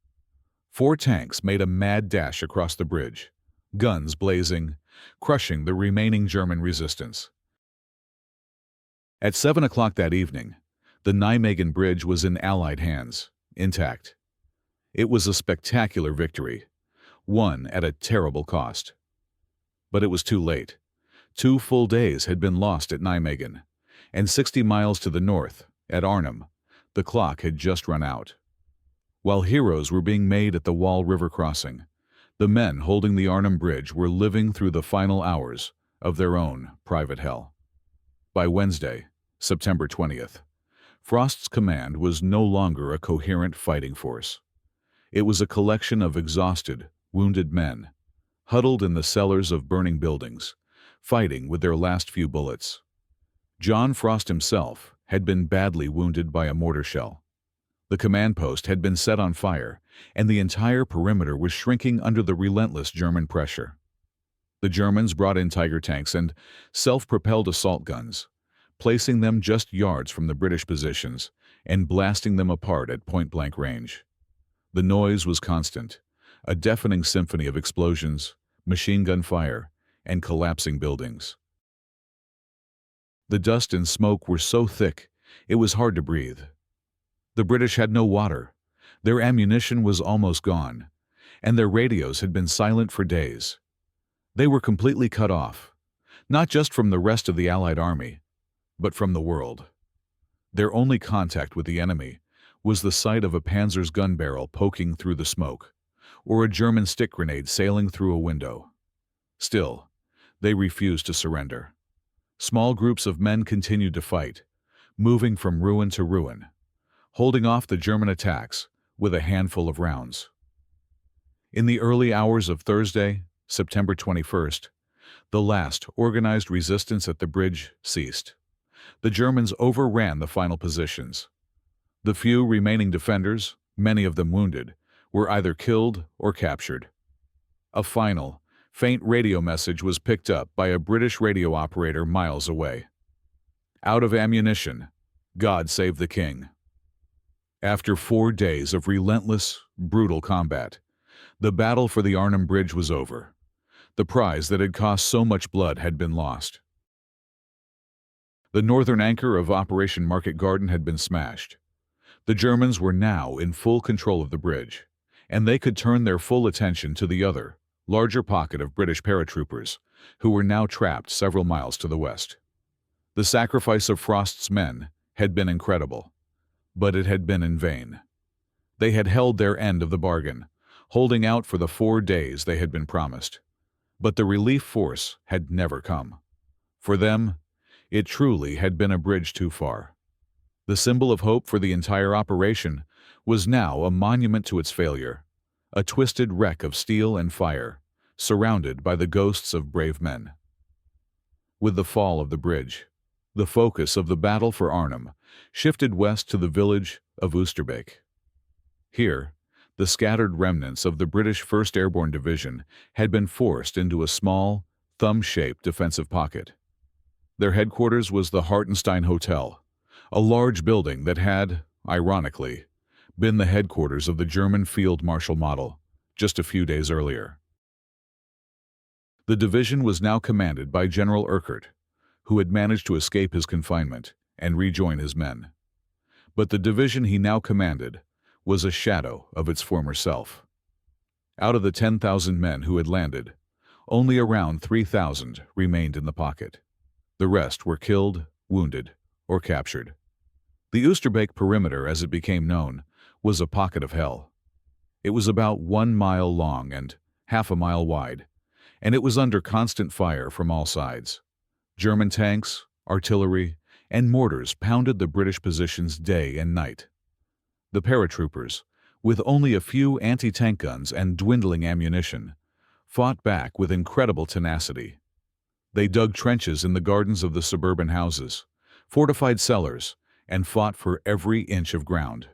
4 tanks made a mad dash across the bridge, guns blazing, crushing the remaining German resistance. At 7 o'clock that evening, the Nijmegen Bridge was in Allied hands, intact. It was a spectacular victory, won at a terrible cost. But it was too late. 2 full days had been lost at Nijmegen, and 60 miles to the north, at Arnhem, the clock had just run out. While heroes were being made at the Wall River crossing, the men holding the Arnhem Bridge were living through the final hours of their own private hell. By Wednesday, September 20th, Frost's command was no longer a coherent fighting force. It was a collection of exhausted, wounded men, huddled in the cellars of burning buildings, fighting with their last few bullets. John Frost himself had been badly wounded by a mortar shell. The command post had been set on fire, and the entire perimeter was shrinking under the relentless German pressure. The Germans brought in Tiger tanks and self-propelled assault guns, placing them just yards from the British positions and blasting them apart at point-blank range. The noise was constant, a deafening symphony of explosions, machine gun fire, and collapsing buildings. The dust and smoke were so thick, it was hard to breathe. The British had no water, their ammunition was almost gone, and their radios had been silent for days. They were completely cut off, not just from the rest of the Allied army, but from the world. Their only contact with the enemy was the sight of a Panzer's gun barrel poking through the smoke, or a German stick grenade sailing through a window. Still, they refused to surrender. Small groups of men continued to fight, moving from ruin to ruin, holding off the German attacks with a handful of rounds. In the early hours of Thursday, September 21st, the last organized resistance at the bridge ceased. The Germans overran the final positions. The few remaining defenders, many of them wounded, were either killed or captured. A final, faint radio message was picked up by a British radio operator miles away. Out of ammunition, God save the King. After 4 days of relentless, brutal combat, the battle for the Arnhem Bridge was over. The prize that had cost so much blood had been lost. The northern anchor of Operation Market Garden had been smashed. The Germans were now in full control of the bridge, and they could turn their full attention to the other, larger pocket of British paratroopers, who were now trapped several miles to the west. The sacrifice of Frost's men had been incredible, but it had been in vain. They had held their end of the bargain, holding out for the 4 days they had been promised. But the relief force had never come. For them, it truly had been a bridge too far. The symbol of hope for the entire operation was now a monument to its failure, a twisted wreck of steel and fire, surrounded by the ghosts of brave men. With the fall of the bridge, the focus of the battle for Arnhem shifted west to the village of Oosterbeek. Here, the scattered remnants of the British 1st Airborne Division had been forced into a small, thumb-shaped defensive pocket. Their headquarters was the Hartenstein Hotel, a large building that had, ironically, been the headquarters of the German Field Marshal Model just a few days earlier. The division was now commanded by General Urquhart, who had managed to escape his confinement and rejoin his men. But the division he now commanded was a shadow of its former self. Out of the 10,000 men who had landed, only around 3,000 remained in the pocket. The rest were killed, wounded, or captured. The Oosterbeek perimeter, as it became known, was a pocket of hell. It was about 1 mile long and half a mile wide, and it was under constant fire from all sides. German tanks, artillery, and mortars pounded the British positions day and night. The paratroopers, with only a few anti-tank guns and dwindling ammunition, fought back with incredible tenacity. They dug trenches in the gardens of the suburban houses, fortified cellars, and fought for every inch of ground.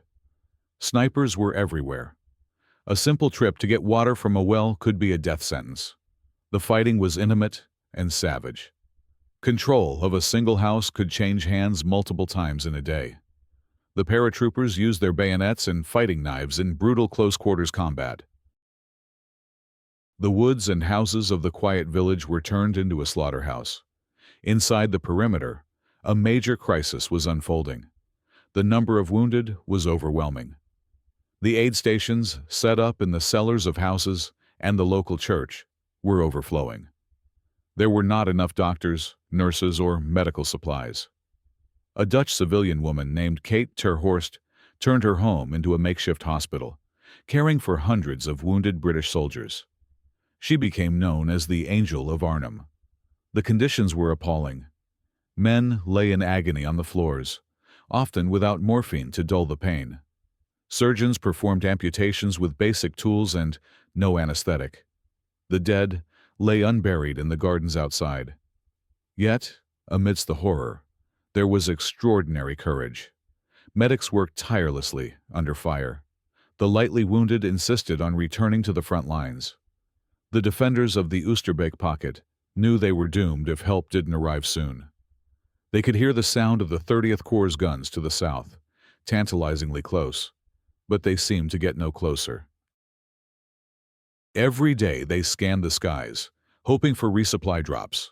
Snipers were everywhere. A simple trip to get water from a well could be a death sentence. The fighting was intimate and savage. Control of a single house could change hands multiple times in a day. The paratroopers used their bayonets and fighting knives in brutal close-quarters combat. The woods and houses of the quiet village were turned into a slaughterhouse. Inside the perimeter, a major crisis was unfolding. The number of wounded was overwhelming. The aid stations, set up in the cellars of houses, and the local church, were overflowing. There were not enough doctors, nurses, or medical supplies. A Dutch civilian woman named Kate ter Horst turned her home into a makeshift hospital, caring for hundreds of wounded British soldiers. She became known as the Angel of Arnhem. The conditions were appalling. Men lay in agony on the floors, often without morphine to dull the pain. Surgeons performed amputations with basic tools and no anesthetic. The dead lay unburied in the gardens outside. Yet, amidst the horror, there was extraordinary courage. Medics worked tirelessly under fire. The lightly wounded insisted on returning to the front lines. The defenders of the Oosterbeek pocket knew they were doomed if help didn't arrive soon. They could hear the sound of the 30th Corps' guns to the south, tantalizingly close, but they seemed to get no closer. Every day they scanned the skies, hoping for resupply drops.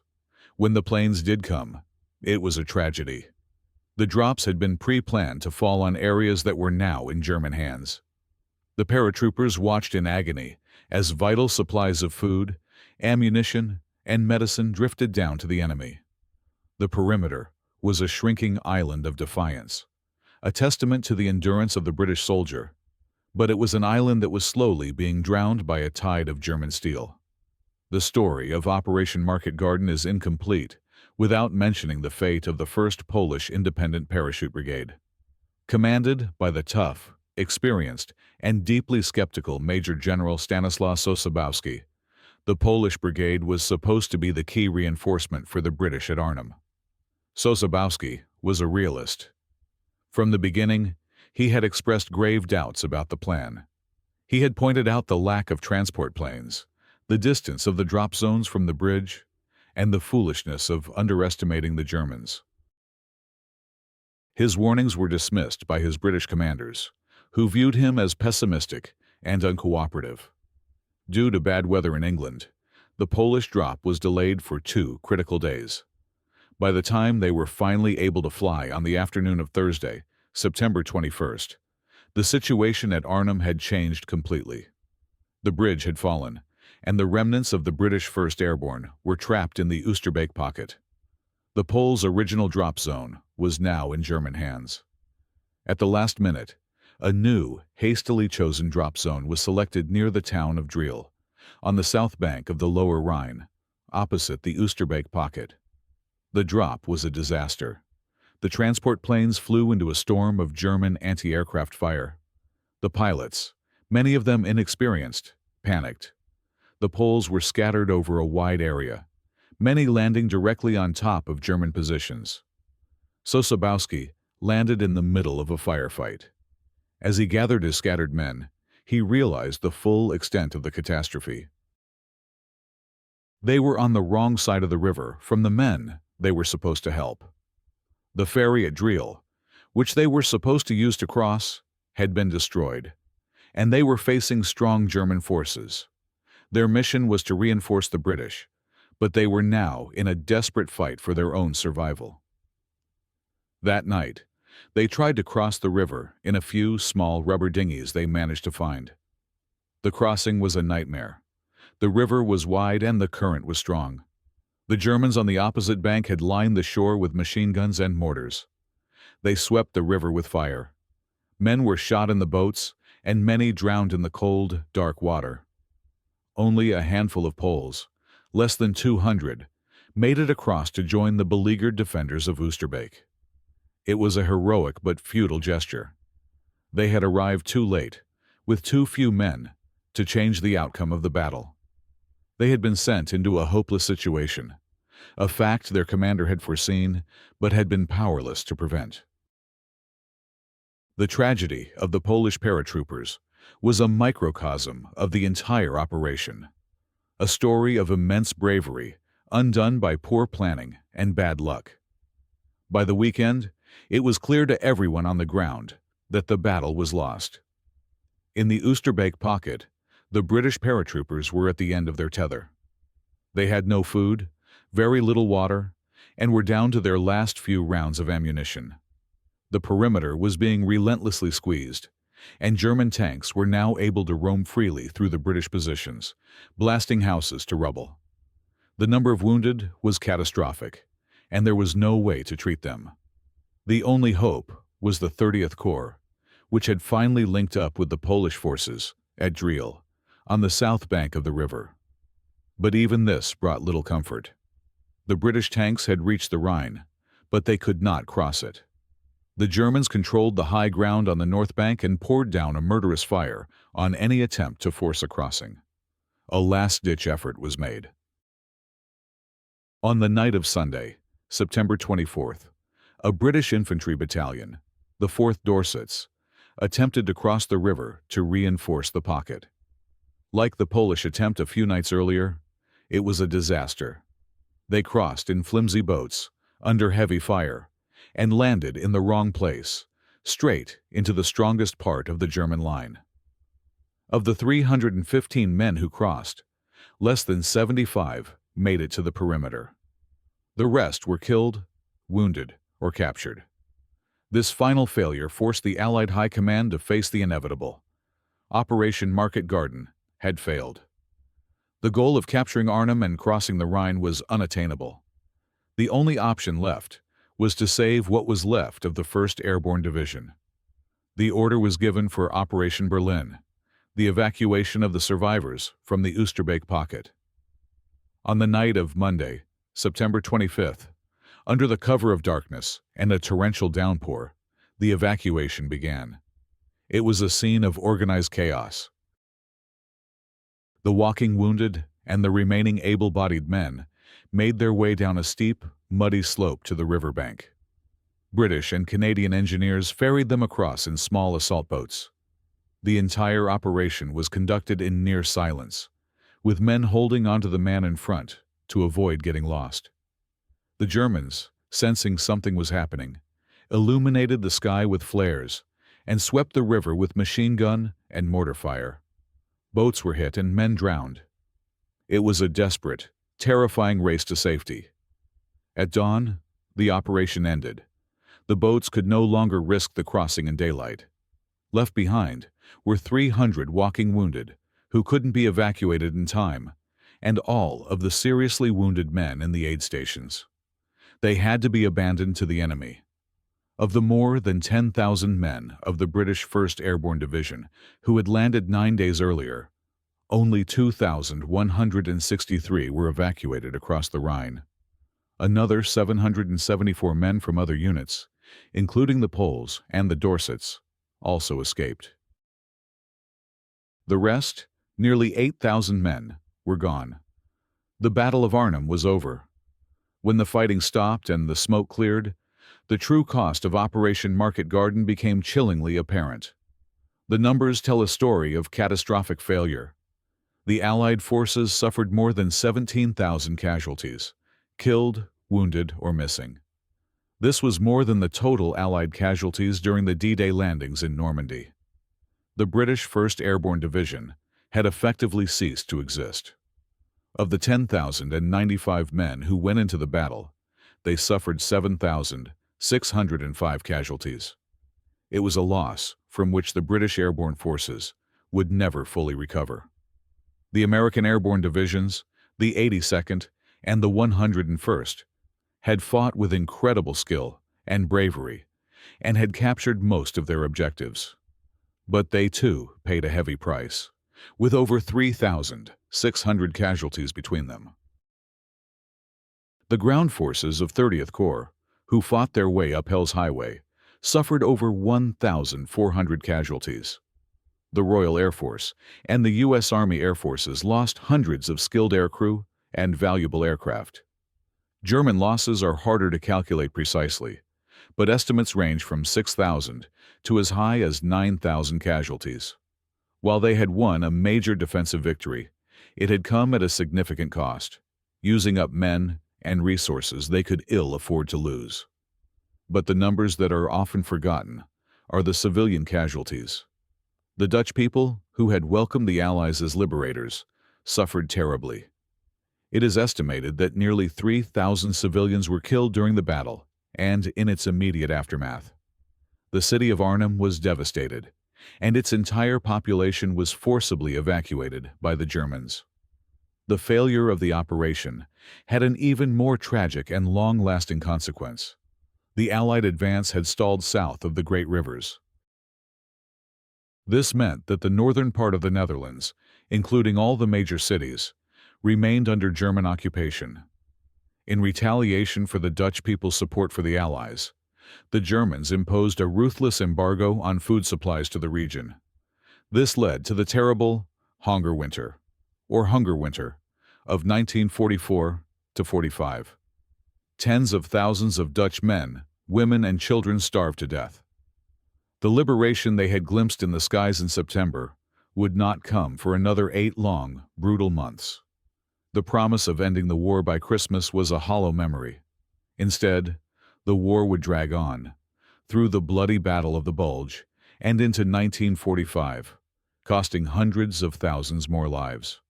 When the planes did come, it was a tragedy. The drops had been pre-planned to fall on areas that were now in German hands. The paratroopers watched in agony as vital supplies of food, ammunition, and medicine drifted down to the enemy. The perimeter was a shrinking island of defiance, a testament to the endurance of the British soldier, but it was an island that was slowly being drowned by a tide of German steel. The story of Operation Market Garden is incomplete without mentioning the fate of the 1st Polish Independent Parachute Brigade. Commanded by the tough, experienced, and deeply skeptical Major General Stanislaw Sosabowski, the Polish brigade was supposed to be the key reinforcement for the British at Arnhem. Sosabowski was a realist. From the beginning, he had expressed grave doubts about the plan. He had pointed out the lack of transport planes, the distance of the drop zones from the bridge, and the foolishness of underestimating the Germans. His warnings were dismissed by his British commanders, who viewed him as pessimistic and uncooperative. Due to bad weather in England, the Polish drop was delayed for 2 critical days. By the time they were finally able to fly on the afternoon of Thursday, September 21st, the situation at Arnhem had changed completely. The bridge had fallen, and the remnants of the British 1st Airborne were trapped in the Oosterbeek pocket. The Poles' original drop zone was now in German hands. At the last minute, a new, hastily chosen drop zone was selected near the town of Driel, on the south bank of the Lower Rhine, opposite the Oosterbeek pocket. The drop was a disaster. The transport planes flew into a storm of German anti-aircraft fire. The pilots, many of them inexperienced, panicked. The Poles were scattered over a wide area, many landing directly on top of German positions. Sosabowski landed in the middle of a firefight. As he gathered his scattered men, he realized the full extent of the catastrophe. They were on the wrong side of the river from the men they were supposed to help. The ferry at Driel, which they were supposed to use to cross, had been destroyed, and they were facing strong German forces. Their mission was to reinforce the British, but they were now in a desperate fight for their own survival. That night, they tried to cross the river in a few small rubber dinghies they managed to find. The crossing was a nightmare. The river was wide and the current was strong. The Germans on the opposite bank had lined the shore with machine guns and mortars. They swept the river with fire. Men were shot in the boats, and many drowned in the cold, dark water. Only a handful of Poles, Less than 200 made it across to join the beleaguered defenders of Oosterbeek. It was a heroic but futile gesture. They had arrived too late, with too few men, to change the outcome of the battle. They had been sent into a hopeless situation, a fact their commander had foreseen but had been powerless to prevent. The tragedy of the Polish paratroopers was a microcosm of the entire operation, a story of immense bravery undone by poor planning and bad luck. By the weekend, it was clear to everyone on the ground that the battle was lost. In the Oosterbeek pocket, the British paratroopers were at the end of their tether. They had no food, very little water, and were down to their last few rounds of ammunition. The perimeter was being relentlessly squeezed, and German tanks were now able to roam freely through the British positions, blasting houses to rubble. The number of wounded was catastrophic, and there was no way to treat them. The only hope was the 30th Corps, which had finally linked up with the Polish forces at Driel, on the south bank of the river. But even this brought little comfort. The British tanks had reached the Rhine, but they could not cross it. The Germans controlled the high ground on the north bank and poured down a murderous fire on any attempt to force a crossing. A last-ditch effort was made. On the night of Sunday, September 24th, a British infantry battalion, the 4th Dorsets, attempted to cross the river to reinforce the pocket. Like the Polish attempt a few nights earlier, it was a disaster. They crossed in flimsy boats, under heavy fire, and landed in the wrong place, straight into the strongest part of the German line. Of the 315 men who crossed, less than 75 made it to the perimeter. The rest were killed, wounded, or captured. This final failure forced the Allied High Command to face the inevitable. Operation Market Garden had failed. The goal of capturing Arnhem and crossing the Rhine was unattainable. The only option left was to save what was left of the 1st Airborne Division. The order was given for Operation Berlin, the evacuation of the survivors from the Oosterbeek pocket. On the night of Monday, September 25th, under the cover of darkness and a torrential downpour, the evacuation began. It was a scene of organized chaos. The walking wounded and the remaining able-bodied men made their way down a steep, muddy slope to the riverbank. British and Canadian engineers ferried them across in small assault boats. The entire operation was conducted in near silence, with men holding onto the man in front to avoid getting lost. The Germans, sensing something was happening, illuminated the sky with flares and swept the river with machine gun and mortar fire. Boats were hit and men drowned. It was a desperate, terrifying race to safety. At dawn, the operation ended. The boats could no longer risk the crossing in daylight. Left behind were 300 walking wounded who couldn't be evacuated in time, and all of the seriously wounded men in the aid stations. They had to be abandoned to the enemy. Of the more than 10,000 men of the British 1st Airborne Division who had landed 9 days earlier, only 2,163 were evacuated across the Rhine. Another 774 men from other units, including the Poles and the Dorsets, also escaped. The rest, nearly 8,000 men, were gone. The Battle of Arnhem was over. When the fighting stopped and the smoke cleared, the true cost of Operation Market Garden became chillingly apparent. The numbers tell a story of catastrophic failure. The Allied forces suffered more than 17,000 casualties, killed, wounded, or missing. This was more than the total Allied casualties during the D-Day landings in Normandy. The British 1st Airborne Division had effectively ceased to exist. Of the 10,095 men who went into the battle, they suffered 7,605 casualties. It was a loss from which the British airborne forces would never fully recover. The American airborne divisions, the 82nd and the 101st, had fought with incredible skill and bravery and had captured most of their objectives. But they too paid a heavy price, with over 3,600 casualties between them. The ground forces of 30th Corps, who fought their way up Hell's Highway, suffered over 1,400 casualties. The Royal Air Force and the U.S. Army Air Forces lost hundreds of skilled aircrew and valuable aircraft. German losses are harder to calculate precisely, but estimates range from 6,000 to as high as 9,000 casualties. While they had won a major defensive victory, it had come at a significant cost, using up men and resources they could ill afford to lose. But the numbers that are often forgotten are the civilian casualties. The Dutch people, who had welcomed the Allies as liberators, suffered terribly. It is estimated that nearly 3,000 civilians were killed during the battle and in its immediate aftermath. The city of Arnhem was devastated, and its entire population was forcibly evacuated by the Germans. The failure of the operation had an even more tragic and long-lasting consequence. The Allied advance had stalled south of the Great Rivers. This meant that the northern part of the Netherlands, including all the major cities, remained under German occupation. In retaliation for the Dutch people's support for the Allies, the Germans imposed a ruthless embargo on food supplies to the region. This led to the terrible Hunger Winter of 1944–45. Tens of thousands of Dutch men, women, and children starved to death. The liberation they had glimpsed in the skies in September would not come for another 8 long, brutal months. The promise of ending the war by Christmas was a hollow memory. Instead, the war would drag on, through the bloody Battle of the Bulge and into 1945, costing hundreds of thousands more lives.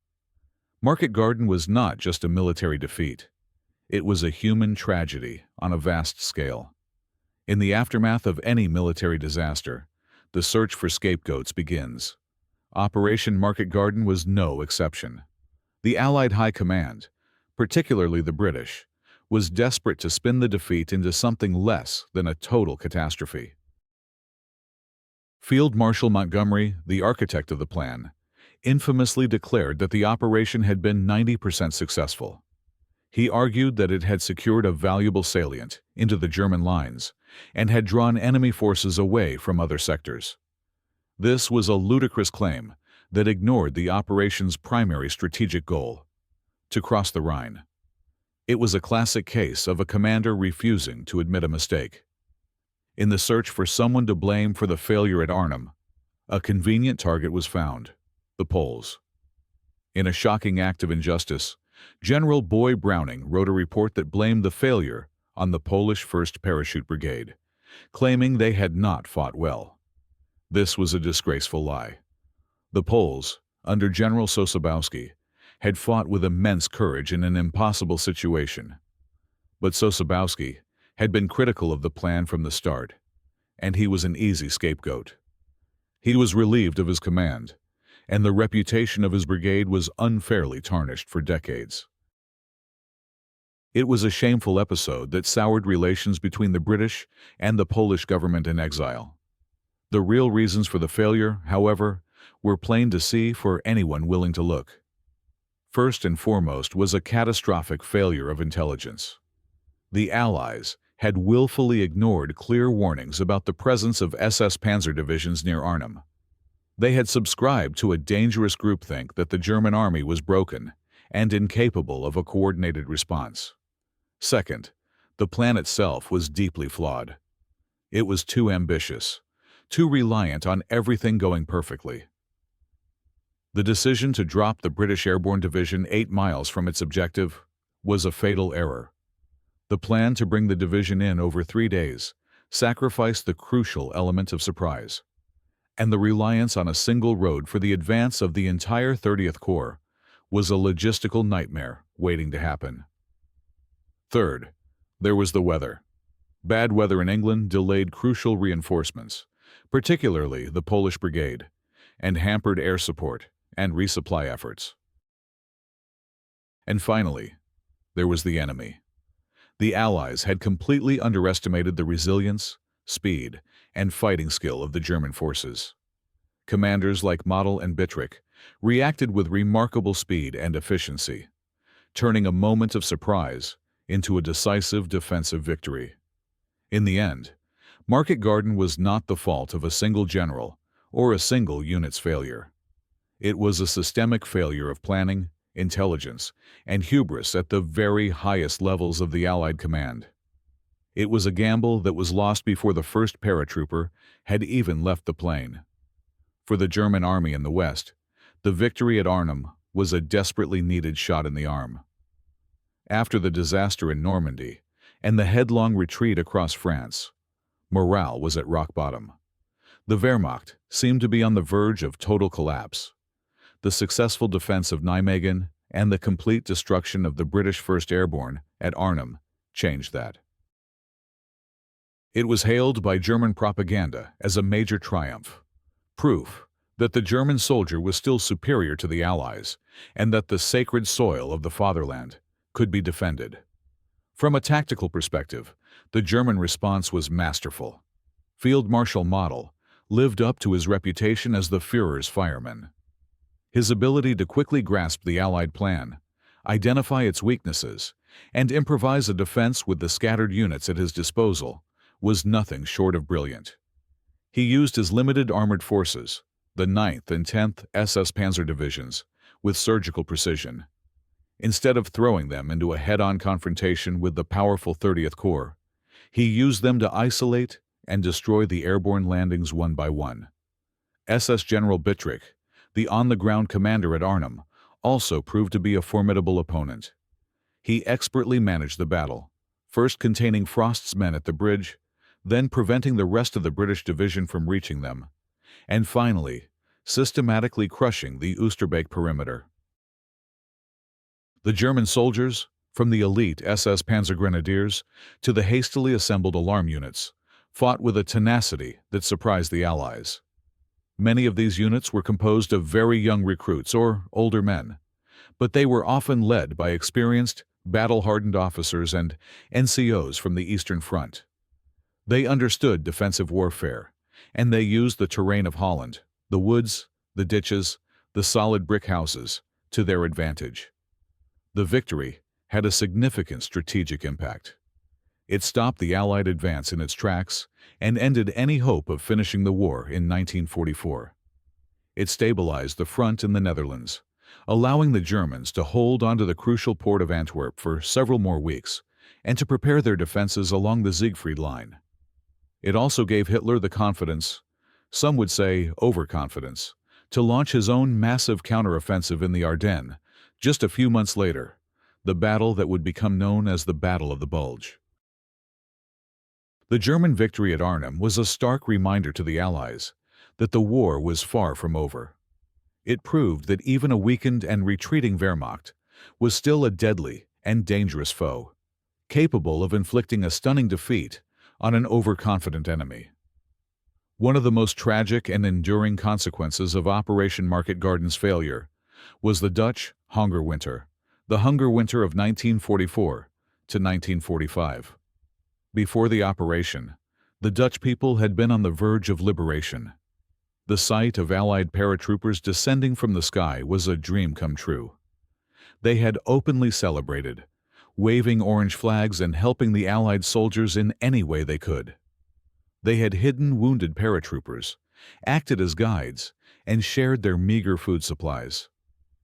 Market Garden was not just a military defeat. It was a human tragedy on a vast scale. In the aftermath of any military disaster, the search for scapegoats begins. Operation Market Garden was no exception. The Allied High Command, particularly the British, was desperate to spin the defeat into something less than a total catastrophe. Field Marshal Montgomery, the architect of the plan, infamously declared that the operation had been 90% successful. He argued that it had secured a valuable salient into the German lines and had drawn enemy forces away from other sectors. This was a ludicrous claim that ignored the operation's primary strategic goal: to cross the Rhine. It was a classic case of a commander refusing to admit a mistake. In the search for someone to blame for the failure at Arnhem, a convenient target was found: the Poles. In a shocking act of injustice, General Boy Browning wrote a report that blamed the failure on the Polish 1st Parachute Brigade, claiming they had not fought well. This was a disgraceful lie. The Poles, under General Sosabowski, had fought with immense courage in an impossible situation. But Sosabowski had been critical of the plan from the start, and he was an easy scapegoat. He was relieved of his command, and the reputation of his brigade was unfairly tarnished for decades. It was a shameful episode that soured relations between the British and the Polish government in exile. The real reasons for the failure, however, were plain to see for anyone willing to look. First and foremost was a catastrophic failure of intelligence. The Allies had willfully ignored clear warnings about the presence of SS Panzer divisions near Arnhem. They had subscribed to a dangerous groupthink that the German army was broken and incapable of a coordinated response. Second, the plan itself was deeply flawed. It was too ambitious, too reliant on everything going perfectly. The decision to drop the British Airborne Division 8 miles from its objective was a fatal error. The plan to bring the division in over 3 days sacrificed the crucial element of surprise, and the reliance on a single road for the advance of the entire 30th Corps was a logistical nightmare waiting to happen. Third, there was the weather. Bad weather in England delayed crucial reinforcements, particularly the Polish brigade, and hampered air support and resupply efforts. And finally, there was the enemy. The Allies had completely underestimated the resilience, speed, and fighting skill of the German forces. Commanders like Model and Bittrick reacted with remarkable speed and efficiency, turning a moment of surprise into a decisive defensive victory. In the end, Market Garden was not the fault of a single general or a single unit's failure. It was a systemic failure of planning, intelligence, and hubris at the very highest levels of the Allied command. It was a gamble that was lost before the first paratrooper had even left the plane. For the German army in the West, the victory at Arnhem was a desperately needed shot in the arm. After the disaster in Normandy and the headlong retreat across France, morale was at rock bottom. The Wehrmacht seemed to be on the verge of total collapse. The successful defense of Nijmegen and the complete destruction of the British 1st Airborne at Arnhem changed that. It was hailed by German propaganda as a major triumph, proof that the German soldier was still superior to the Allies and that the sacred soil of the fatherland could be defended. From a tactical perspective, the German response was masterful. Field Marshal Model lived up to his reputation as the Führer's fireman. His ability to quickly grasp the Allied plan, identify its weaknesses, and improvise a defense with the scattered units at his disposal was nothing short of brilliant. He used his limited armored forces, the 9th and 10th SS Panzer divisions, with surgical precision. Instead of throwing them into a head-on confrontation with the powerful 30th Corps, he used them to isolate and destroy the airborne landings one by one. SS General Bittrich, the on-the-ground commander at Arnhem, also proved to be a formidable opponent. He expertly managed the battle, first containing Frost's men at the bridge, then preventing the rest of the British division from reaching them, and finally, systematically crushing the Oosterbeek perimeter. The German soldiers, from the elite SS Panzer Grenadiers to the hastily assembled alarm units, fought with a tenacity that surprised the Allies. Many of these units were composed of very young recruits or older men, but they were often led by experienced, battle-hardened officers and NCOs from the Eastern Front. They understood defensive warfare, and they used the terrain of Holland, the woods, the ditches, the solid brick houses, to their advantage. The victory had a significant strategic impact. It stopped the Allied advance in its tracks and ended any hope of finishing the war in 1944. It stabilized the front in the Netherlands, allowing the Germans to hold onto the crucial port of Antwerp for several more weeks and to prepare their defenses along the Siegfried Line. It also gave Hitler the confidence, some would say overconfidence, to launch his own massive counteroffensive in the Ardennes just a few months later, the battle that would become known as the Battle of the Bulge. The German victory at Arnhem was a stark reminder to the Allies that the war was far from over. It proved that even a weakened and retreating Wehrmacht was still a deadly and dangerous foe, capable of inflicting a stunning defeat on an overconfident enemy. One of the most tragic and enduring consequences of Operation Market Garden's failure was the Dutch Hunger Winter, the Hunger Winter of 1944 to 1945. Before the operation, the Dutch people had been on the verge of liberation. The sight of Allied paratroopers descending from the sky was a dream come true. They had openly celebrated, waving orange flags and helping the Allied soldiers in any way they could. They had hidden wounded paratroopers, acted as guides, and shared their meager food supplies.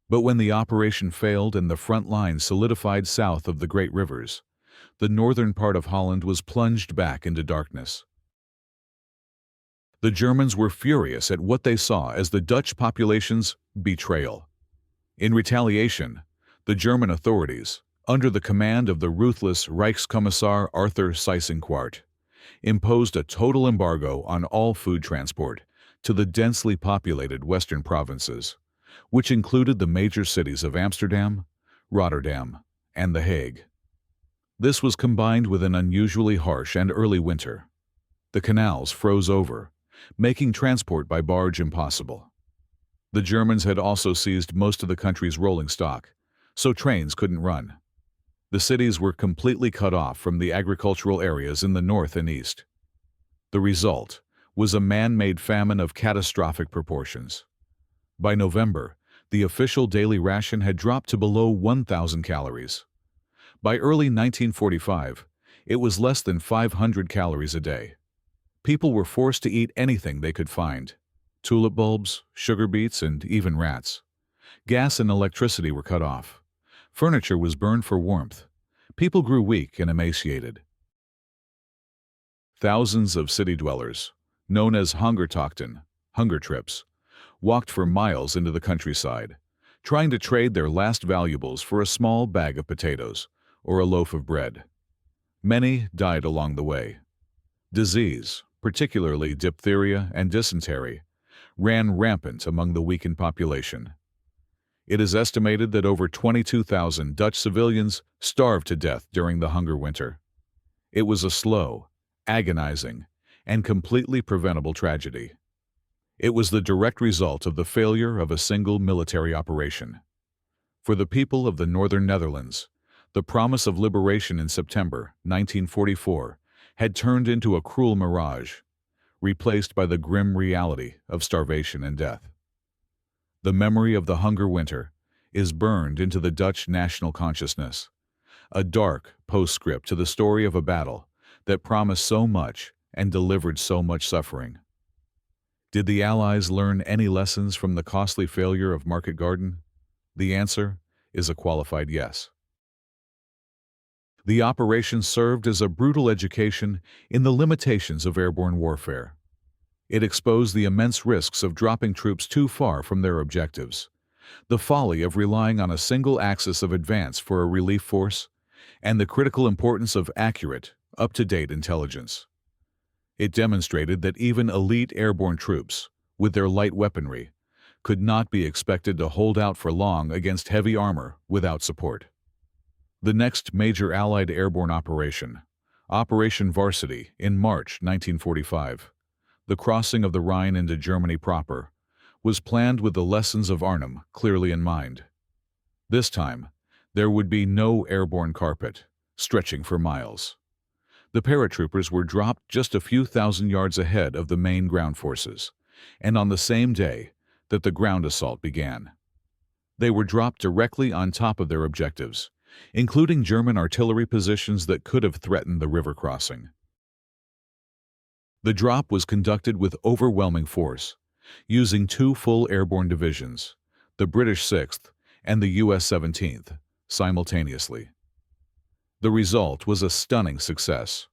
But when the operation failed and the front line solidified south of the Great Rivers, the northern part of Holland was plunged back into darkness. The Germans were furious at what they saw as the Dutch population's betrayal. In retaliation, the German authorities, under the command of the ruthless Reichskommissar Arthur Seyss-Inquart, imposed a total embargo on all food transport to the densely populated western provinces, which included the major cities of Amsterdam, Rotterdam, and The Hague. This was combined with an unusually harsh and early winter. The canals froze over, making transport by barge impossible. The Germans had also seized most of the country's rolling stock, so trains couldn't run. The cities were completely cut off from the agricultural areas in the north and east. The result was a man-made famine of catastrophic proportions. By November, the official daily ration had dropped to below 1,000 calories. By early 1945, it was less than 500 calories a day. People were forced to eat anything they could find: tulip bulbs, sugar beets, and even rats. Gas and electricity were cut off. Furniture was burned for warmth. People grew weak and emaciated. Thousands of city dwellers, known as Hungertochten, hunger trips, walked for miles into the countryside, trying to trade their last valuables for a small bag of potatoes or a loaf of bread. Many died along the way. Disease, particularly diphtheria and dysentery, ran rampant among the weakened population. It is estimated that over 22,000 Dutch civilians starved to death during the hunger winter. It was a slow, agonizing, and completely preventable tragedy. It was the direct result of the failure of a single military operation. For the people of the northern Netherlands, the promise of liberation in September 1944 had turned into a cruel mirage, replaced by the grim reality of starvation and death. The memory of the hunger winter is burned into the Dutch national consciousness, a dark postscript to the story of a battle that promised so much and delivered so much suffering. Did the Allies learn any lessons from the costly failure of Market Garden? The answer is a qualified yes. The operation served as a brutal education in the limitations of airborne warfare. It exposed the immense risks of dropping troops too far from their objectives, the folly of relying on a single axis of advance for a relief force, and the critical importance of accurate, up-to-date intelligence. It demonstrated that even elite airborne troops, with their light weaponry, could not be expected to hold out for long against heavy armor without support. The next major Allied airborne operation, Operation Varsity, in March 1945, the crossing of the Rhine into Germany proper, was planned with the lessons of Arnhem clearly in mind. This time, there would be no airborne carpet, stretching for miles. The paratroopers were dropped just a few thousand yards ahead of the main ground forces, and on the same day that the ground assault began. They were dropped directly on top of their objectives, including German artillery positions that could have threatened the river crossing. The drop was conducted with overwhelming force, using two full airborne divisions, the British 6th and the U.S. 17th, simultaneously. The result was a stunning success.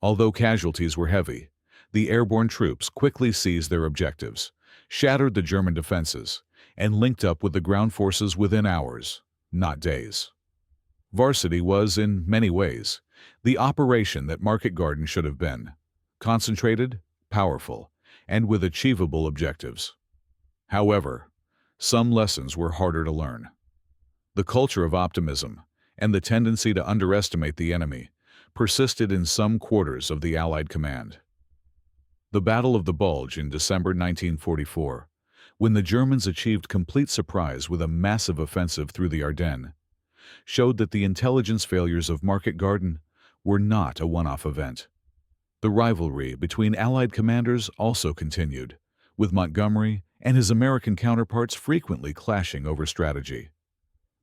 Although casualties were heavy, the airborne troops quickly seized their objectives, shattered the German defenses, and linked up with the ground forces within hours, not days. Varsity was, in many ways, the operation that Market Garden should have been: concentrated, powerful, and with achievable objectives. However, some lessons were harder to learn. The culture of optimism and the tendency to underestimate the enemy persisted in some quarters of the Allied command. The Battle of the Bulge in December 1944, when the Germans achieved complete surprise with a massive offensive through the Ardennes, showed that the intelligence failures of Market Garden were not a one-off event. The rivalry between Allied commanders also continued, with Montgomery and his American counterparts frequently clashing over strategy.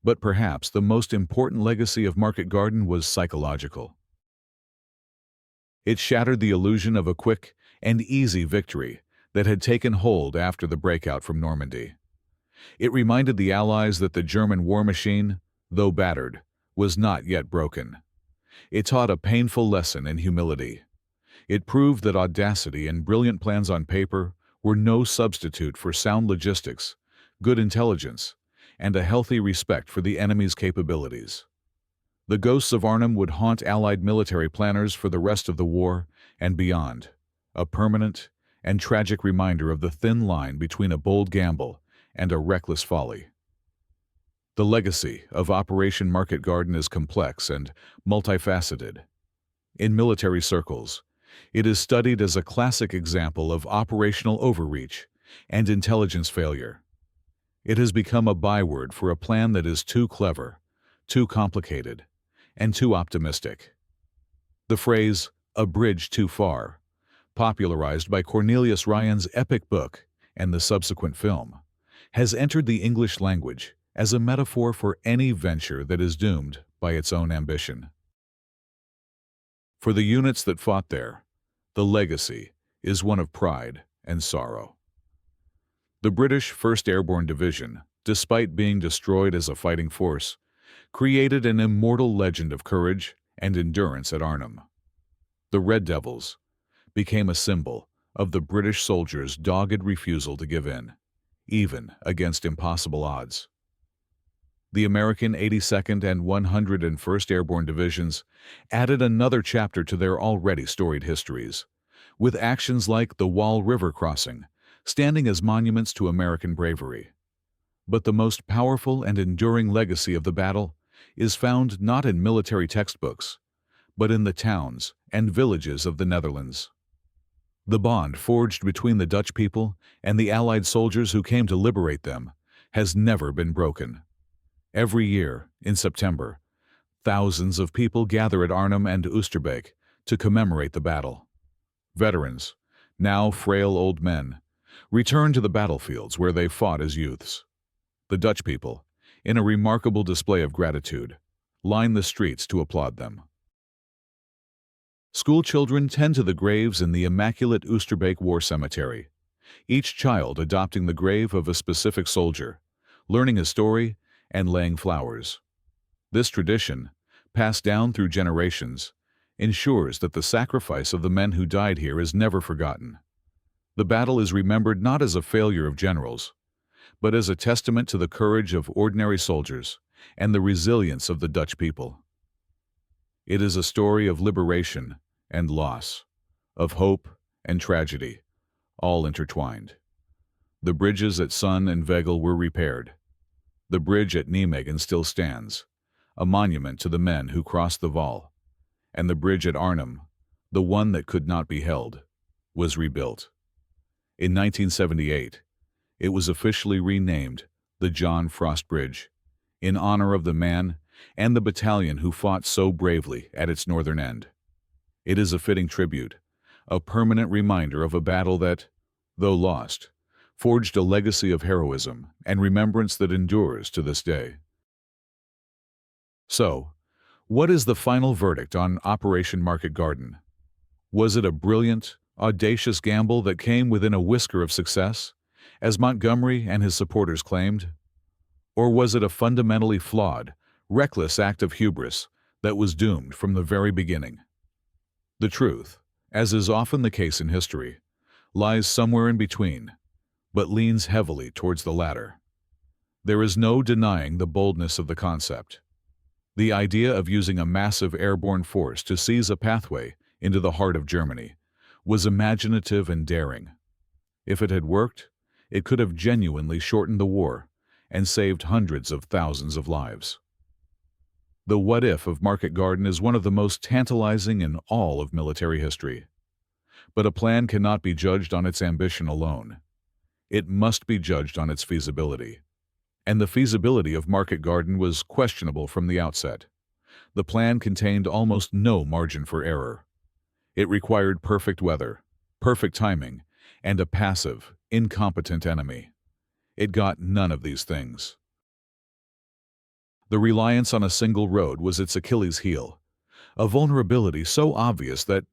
But perhaps the most important legacy of Market Garden was psychological. It shattered the illusion of a quick and easy victory that had taken hold after the breakout from Normandy. It reminded the Allies that the German war machine, though battered, was not yet broken. It taught a painful lesson in humility. It proved that audacity and brilliant plans on paper were no substitute for sound logistics, good intelligence, and a healthy respect for the enemy's capabilities. The ghosts of Arnhem would haunt Allied military planners for the rest of the war and beyond, a permanent and tragic reminder of the thin line between a bold gamble and a reckless folly. The legacy of Operation Market Garden is complex and multifaceted. In military circles, it is studied as a classic example of operational overreach and intelligence failure. It has become a byword for a plan that is too clever, too complicated, and too optimistic. The phrase, "a bridge too far," popularized by Cornelius Ryan's epic book and the subsequent film, has entered the English language as a metaphor for any venture that is doomed by its own ambition. For the units that fought there, the legacy is one of pride and sorrow. The British 1st Airborne Division, despite being destroyed as a fighting force, created an immortal legend of courage and endurance at Arnhem. The Red Devils became a symbol of the British soldiers' dogged refusal to give in, even against impossible odds. The American 82nd and 101st Airborne Divisions added another chapter to their already storied histories, with actions like the Wall River crossing standing as monuments to American bravery. But the most powerful and enduring legacy of the battle is found not in military textbooks, but in the towns and villages of the Netherlands. The bond forged between the Dutch people and the Allied soldiers who came to liberate them has never been broken. Every year, in September, thousands of people gather at Arnhem and Oosterbeek to commemorate the battle. Veterans, now frail old men, return to the battlefields where they fought as youths. The Dutch people, in a remarkable display of gratitude, line the streets to applaud them. School children tend to the graves in the immaculate Oosterbeek War Cemetery, each child adopting the grave of a specific soldier, learning his story, and laying flowers. This tradition, passed down through generations, ensures that the sacrifice of the men who died here is never forgotten. The battle is remembered not as a failure of generals, but as a testament to the courage of ordinary soldiers and the resilience of the Dutch people. It is a story of liberation and loss, of hope and tragedy, all intertwined. The bridges at Sun and Veghel were repaired. The bridge at Nijmegen still stands, a monument to the men who crossed the Waal, and the bridge at Arnhem, the one that could not be held, was rebuilt. In 1978, it was officially renamed the John Frost Bridge, in honor of the man and the battalion who fought so bravely at its northern end. It is a fitting tribute, a permanent reminder of a battle that, though lost, forged a legacy of heroism and remembrance that endures to this day. So, what is the final verdict on Operation Market Garden? Was it a brilliant, audacious gamble that came within a whisker of success, as Montgomery and his supporters claimed? Or was it a fundamentally flawed, reckless act of hubris that was doomed from the very beginning? The truth, as is often the case in history, lies somewhere in between, but leans heavily towards the latter. There is no denying the boldness of the concept. The idea of using a massive airborne force to seize a pathway into the heart of Germany was imaginative and daring. If it had worked, it could have genuinely shortened the war and saved hundreds of thousands of lives. The what-if of Market Garden is one of the most tantalizing in all of military history. But a plan cannot be judged on its ambition alone. It must be judged on its feasibility. And the feasibility of Market Garden was questionable from the outset. The plan contained almost no margin for error. It required perfect weather, perfect timing, and a passive, incompetent enemy. It got none of these things. The reliance on a single road was its Achilles heel, a vulnerability so obvious that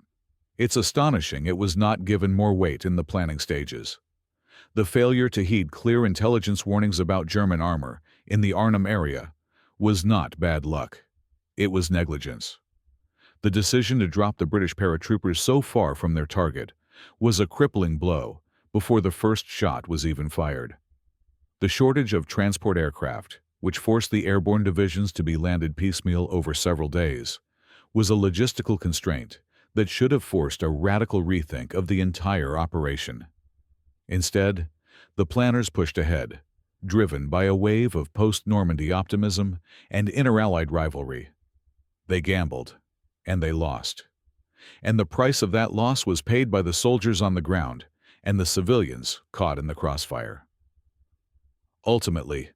it's astonishing it was not given more weight in the planning stages. The failure to heed clear intelligence warnings about German armor in the Arnhem area was not bad luck. It was negligence. The decision to drop the British paratroopers so far from their target was a crippling blow before the first shot was even fired. The shortage of transport aircraft, which forced the airborne divisions to be landed piecemeal over several days, was a logistical constraint that should have forced a radical rethink of the entire operation. Instead, the planners pushed ahead, driven by a wave of post-Normandy optimism and inter-Allied rivalry. They gambled, and they lost. And the price of that loss was paid by the soldiers on the ground and the civilians caught in the crossfire. Ultimately,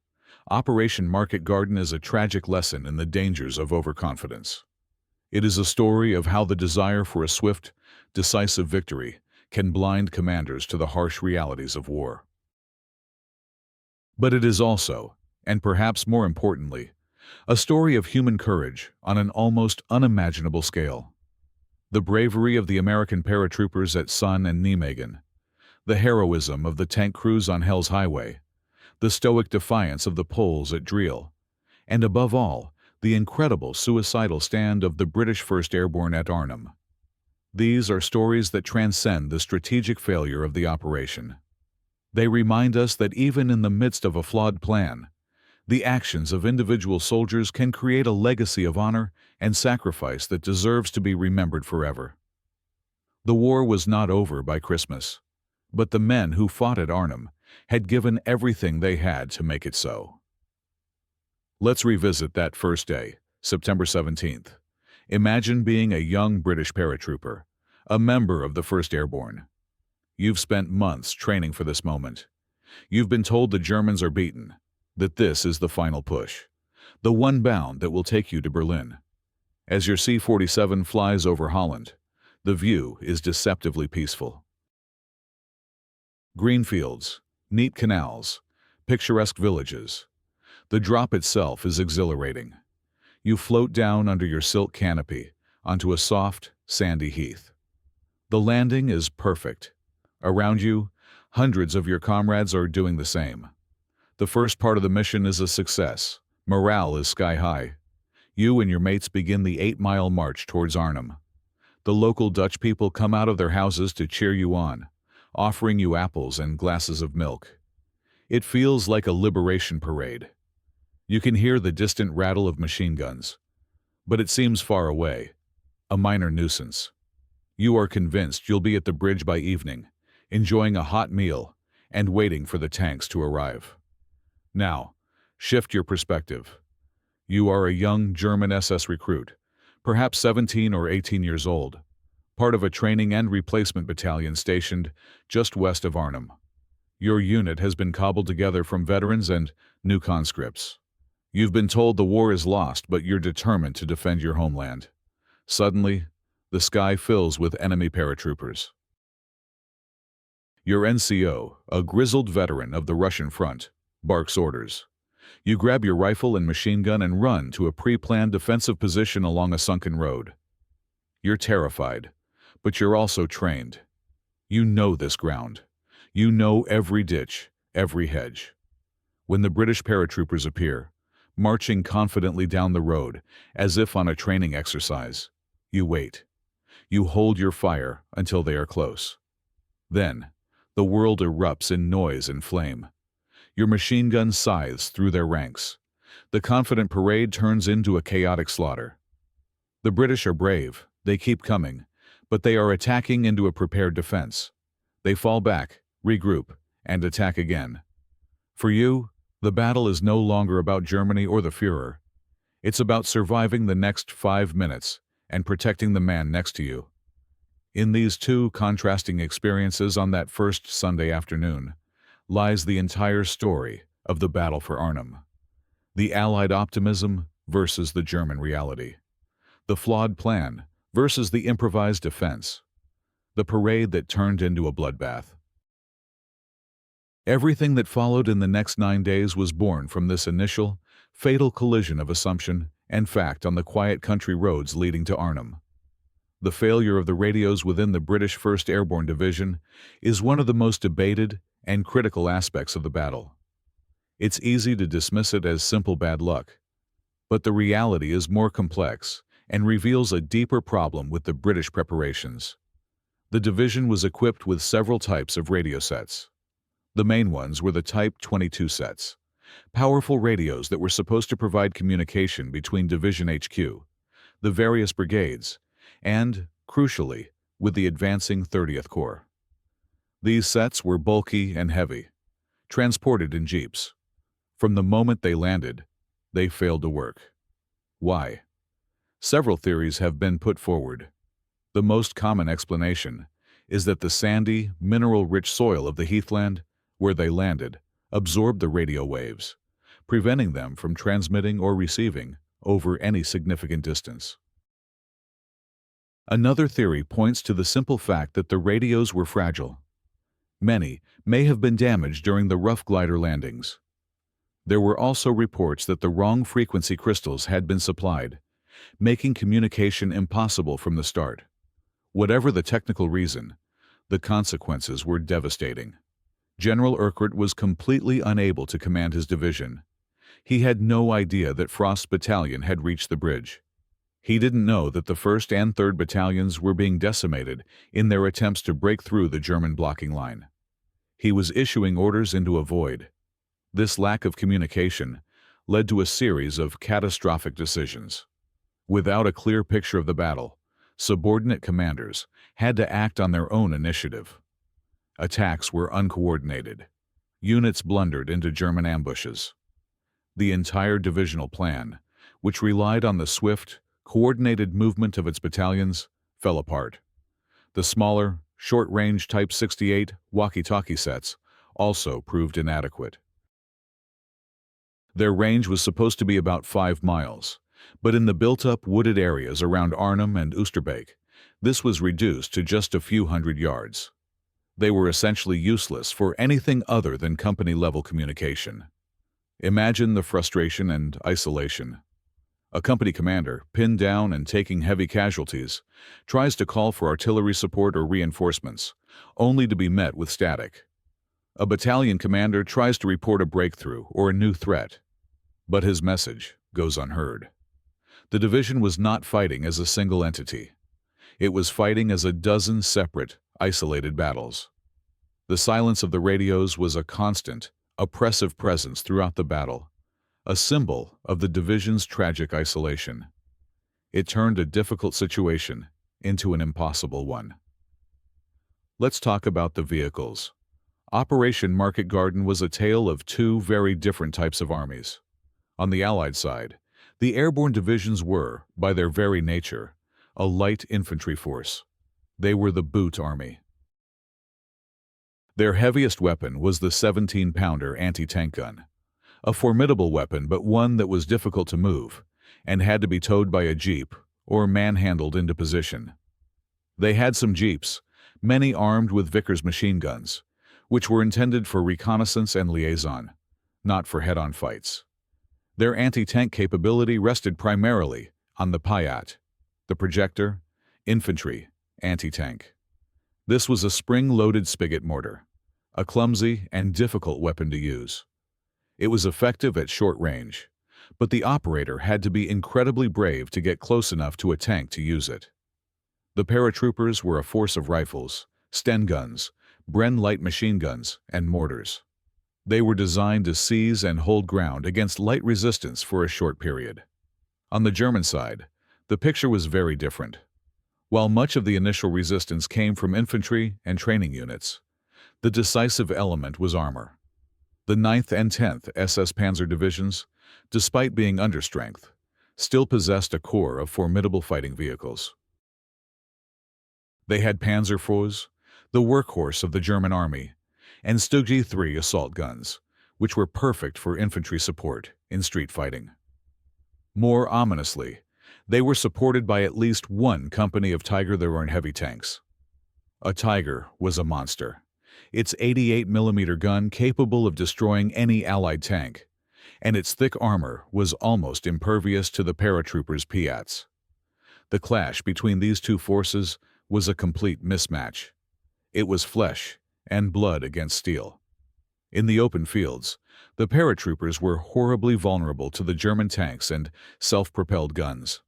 Operation Market Garden is a tragic lesson in the dangers of overconfidence. It is a story of how the desire for a swift, decisive victory can blind commanders to the harsh realities of war. But it is also, and perhaps more importantly, A story of human courage on an almost unimaginable scale. The bravery of the American paratroopers at Sun and Nijmegen, the heroism of the tank crews on Hell's Highway, the stoic defiance of the Poles at Driel, and above all, the incredible suicidal stand of the British 1st Airborne at Arnhem. These are stories that transcend the strategic failure of the operation. They remind us that even in the midst of a flawed plan, the actions of individual soldiers can create a legacy of honor and sacrifice that deserves to be remembered forever. The war was not over by Christmas, but the men who fought at Arnhem had given everything they had to make it so. Let's revisit that first day, September 17th. Imagine being a young British paratrooper, a member of the 1st Airborne. You've spent months training for this moment. You've been told the Germans are beaten, that this is the final push, the one bound that will take you to Berlin. As your C-47 flies over Holland, the view is deceptively peaceful. Green fields, neat canals, picturesque villages. The drop itself is exhilarating. You float down under your silk canopy onto a soft, sandy heath. The landing is perfect. Around you, hundreds of your comrades are doing the same. The first part of the mission is a success. Morale is sky high. You and your mates begin the 8-mile march towards Arnhem. The local Dutch people come out of their houses to cheer you on, offering you apples and glasses of milk. It feels like a liberation parade. You can hear the distant rattle of machine guns, but it seems far away, a minor nuisance. You are convinced you'll be at the bridge by evening, enjoying a hot meal and waiting for the tanks to arrive. Now, shift your perspective. You are a young German SS recruit, perhaps 17 or 18 years old, part of a training and replacement battalion stationed just west of Arnhem. Your unit has been cobbled together from veterans and new conscripts. You've been told the war is lost, but you're determined to defend your homeland. Suddenly, the sky fills with enemy paratroopers. Your NCO, a grizzled veteran of the Russian front, barks orders. You grab your rifle and machine gun and run to a pre-planned defensive position along a sunken road. You're terrified, but you're also trained. You know this ground. You know every ditch, every hedge. When the British paratroopers appear, marching confidently down the road, as if on a training exercise, you wait. You hold your fire until they are close. Then, the world erupts in noise and flame. Your machine gun scythes through their ranks. The confident parade turns into a chaotic slaughter. The British are brave, they keep coming, but they are attacking into a prepared defense. They fall back, regroup, and attack again. For you, the battle is no longer about Germany or the Führer. It's about surviving the next 5 minutes and protecting the man next to you. In these two contrasting experiences on that first Sunday afternoon lies the entire story of the battle for Arnhem. The Allied optimism versus the German reality. The flawed plan versus the improvised defense. The parade that turned into a bloodbath. Everything that followed in the next 9 days was born from this initial, fatal collision of assumption and fact on the quiet country roads leading to Arnhem. The failure of the radios within the British 1st Airborne Division is one of the most debated and critical aspects of the battle. It's easy to dismiss it as simple bad luck, but the reality is more complex and reveals a deeper problem with the British preparations. The division was equipped with several types of radio sets. The main ones were the Type 22 sets, powerful radios that were supposed to provide communication between Division HQ, the various brigades, and, crucially, with the advancing 30th Corps. These sets were bulky and heavy, transported in jeeps. From the moment they landed, they failed to work. Why? Several theories have been put forward. The most common explanation is that the sandy, mineral-rich soil of the heathland, where they landed, absorbed the radio waves, preventing them from transmitting or receiving over any significant distance. Another theory points to the simple fact that the radios were fragile. Many may have been damaged during the rough glider landings. There were also reports that the wrong frequency crystals had been supplied, making communication impossible from the start. Whatever the technical reason, the consequences were devastating. General Urquhart was completely unable to command his division. He had no idea that Frost's battalion had reached the bridge. He didn't know that the 1st and 3rd battalions were being decimated in their attempts to break through the German blocking line. He was issuing orders into a void. This lack of communication led to a series of catastrophic decisions. Without a clear picture of the battle, subordinate commanders had to act on their own initiative. Attacks were uncoordinated. Units blundered into German ambushes. The entire divisional plan, which relied on the swift, coordinated movement of its battalions, fell apart. The smaller, short-range Type 68 walkie-talkie sets also proved inadequate. Their range was supposed to be about 5 miles, but in the built-up wooded areas around Arnhem and Oosterbeek, this was reduced to just a few hundred yards. They were essentially useless for anything other than company-level communication. Imagine the frustration and isolation. A company commander, pinned down and taking heavy casualties, tries to call for artillery support or reinforcements, only to be met with static. A battalion commander tries to report a breakthrough or a new threat, but his message goes unheard. The division was not fighting as a single entity. It was fighting as a dozen separate, isolated battles. The silence of the radios was a constant, oppressive presence throughout the battle, a symbol of the division's tragic isolation. It turned a difficult situation into an impossible one. Let's talk about the vehicles. Operation Market Garden was a tale of two very different types of armies. On the Allied side, the airborne divisions were, by their very nature, a light infantry force. They were the boot army. Their heaviest weapon was the 17-pounder anti-tank gun, a formidable weapon but one that was difficult to move and had to be towed by a jeep or manhandled into position. They had some jeeps, many armed with Vickers machine guns, which were intended for reconnaissance and liaison, not for head-on fights. Their anti-tank capability rested primarily on the Payat, the projector, infantry, anti-tank. This was a spring-loaded spigot mortar, a clumsy and difficult weapon to use. It was effective at short range, but the operator had to be incredibly brave to get close enough to a tank to use it. The paratroopers were a force of rifles, Sten guns, Bren light machine guns, and mortars. They were designed to seize and hold ground against light resistance for a short period. On the German side, the picture was very different. While much of the initial resistance came from infantry and training units, the decisive element was armor. The 9th and 10th SS Panzer divisions, despite being understrength, still possessed a core of formidable fighting vehicles. They had Panzerfours, the workhorse of the German army, and Stug 3 assault guns, which were perfect for infantry support in street fighting. More ominously, they were supported by at least one company of Tiger that were in heavy tanks. A Tiger was a monster. Its 88mm gun capable of destroying any Allied tank, and its thick armor was almost impervious to the paratroopers' Piats. The clash between these two forces was a complete mismatch. It was flesh and blood against steel. In the open fields, the paratroopers were horribly vulnerable to the German tanks and self-propelled guns.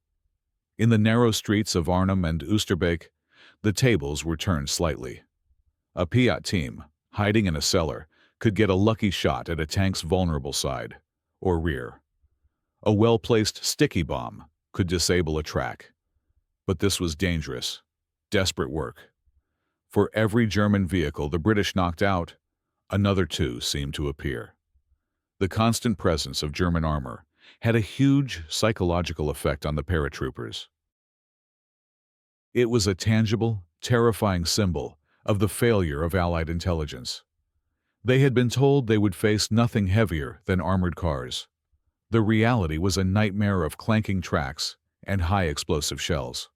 In the narrow streets of Arnhem and Oosterbeek, the tables were turned slightly. A Piat team, hiding in a cellar, could get a lucky shot at a tank's vulnerable side, or rear. A well-placed sticky bomb could disable a track. But this was dangerous, desperate work. For every German vehicle the British knocked out, another two seemed to appear. The constant presence of German armor had a huge psychological effect on the paratroopers. It was a tangible, terrifying symbol of the failure of Allied intelligence. They had been told they would face nothing heavier than armored cars. The reality was a nightmare of clanking tracks and high explosive shells.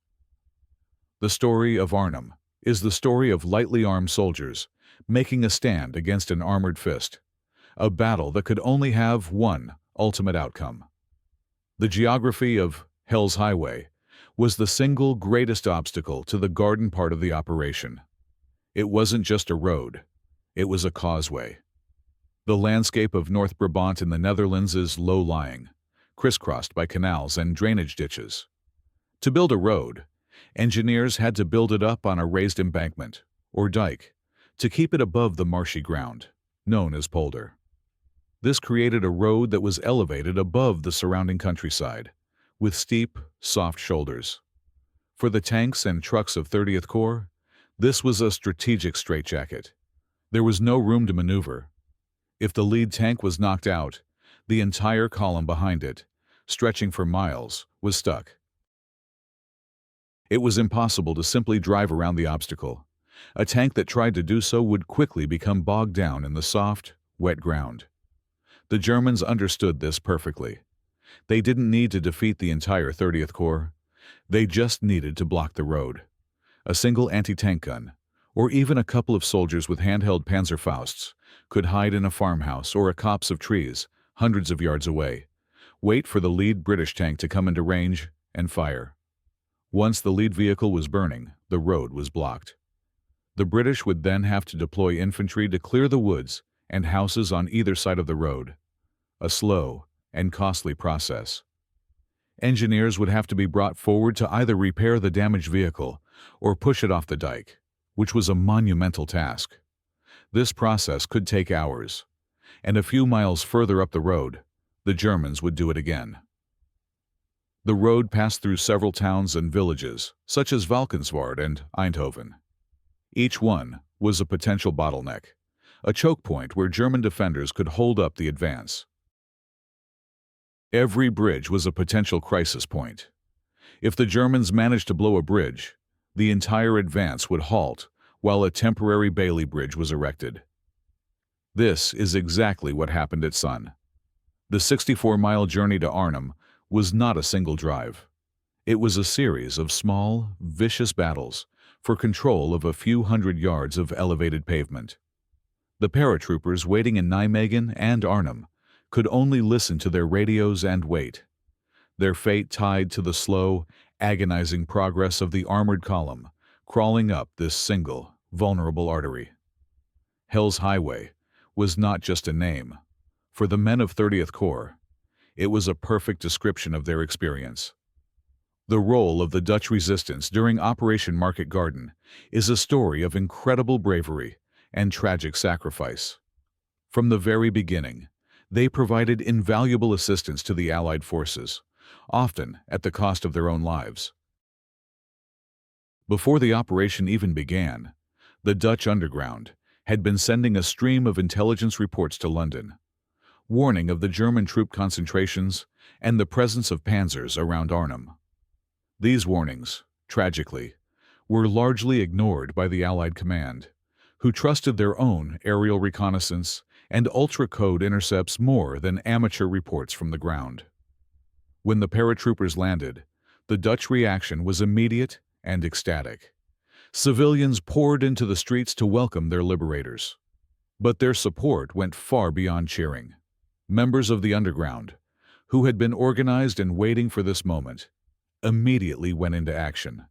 The story of Arnhem is the story of lightly armed soldiers making a stand against an armored fist, a battle that could only have one ultimate outcome. The geography of Hell's Highway was the single greatest obstacle to the garden part of the operation. It wasn't just a road, it was a causeway. The landscape of North Brabant in the Netherlands is low-lying, crisscrossed by canals and drainage ditches. To build a road, engineers had to build it up on a raised embankment, or dike, to keep it above the marshy ground, known as polder. This created a road that was elevated above the surrounding countryside, with steep, soft shoulders. For the tanks and trucks of 30th Corps, this was a strategic straitjacket. There was no room to maneuver. If the lead tank was knocked out, the entire column behind it, stretching for miles, was stuck. It was impossible to simply drive around the obstacle. A tank that tried to do so would quickly become bogged down in the soft, wet ground. The Germans understood this perfectly. They didn't need to defeat the entire 30th Corps. They just needed to block the road. A single anti-tank gun, or even a couple of soldiers with handheld Panzerfausts, could hide in a farmhouse or a copse of trees, hundreds of yards away, wait for the lead British tank to come into range, and fire. Once the lead vehicle was burning, the road was blocked. The British would then have to deploy infantry to clear the woods and houses on either side of the road. A slow and costly process. Engineers would have to be brought forward to either repair the damaged vehicle or push it off the dike, which was a monumental task. This process could take hours, and a few miles further up the road, the Germans would do it again. The road passed through several towns and villages, such as Valkenswaard and Eindhoven. Each one was a potential bottleneck, a choke point where German defenders could hold up the advance. Every bridge was a potential crisis point. If the Germans managed to blow a bridge, the entire advance would halt while a temporary Bailey Bridge was erected. This is exactly what happened at Sun. The 64-mile journey to Arnhem was not a single drive. It was a series of small, vicious battles for control of a few hundred yards of elevated pavement. The paratroopers waiting in Nijmegen and Arnhem could only listen to their radios and wait, their fate tied to the slow, agonizing progress of the armored column crawling up this single, vulnerable artery. Hell's Highway was not just a name. For the men of 30th Corps, it was a perfect description of their experience. The role of the Dutch resistance during Operation Market Garden is a story of incredible bravery and tragic sacrifice. From the very beginning, they provided invaluable assistance to the Allied forces, often at the cost of their own lives. Before the operation even began, the Dutch underground had been sending a stream of intelligence reports to London, warning of the German troop concentrations and the presence of panzers around Arnhem. These warnings, tragically, were largely ignored by the Allied command, who trusted their own aerial reconnaissance and ultra-code intercepts more than amateur reports from the ground. When the paratroopers landed, the Dutch reaction was immediate and ecstatic. Civilians poured into the streets to welcome their liberators. But their support went far beyond cheering. Members of the underground, who had been organized and waiting for this moment, immediately went into action.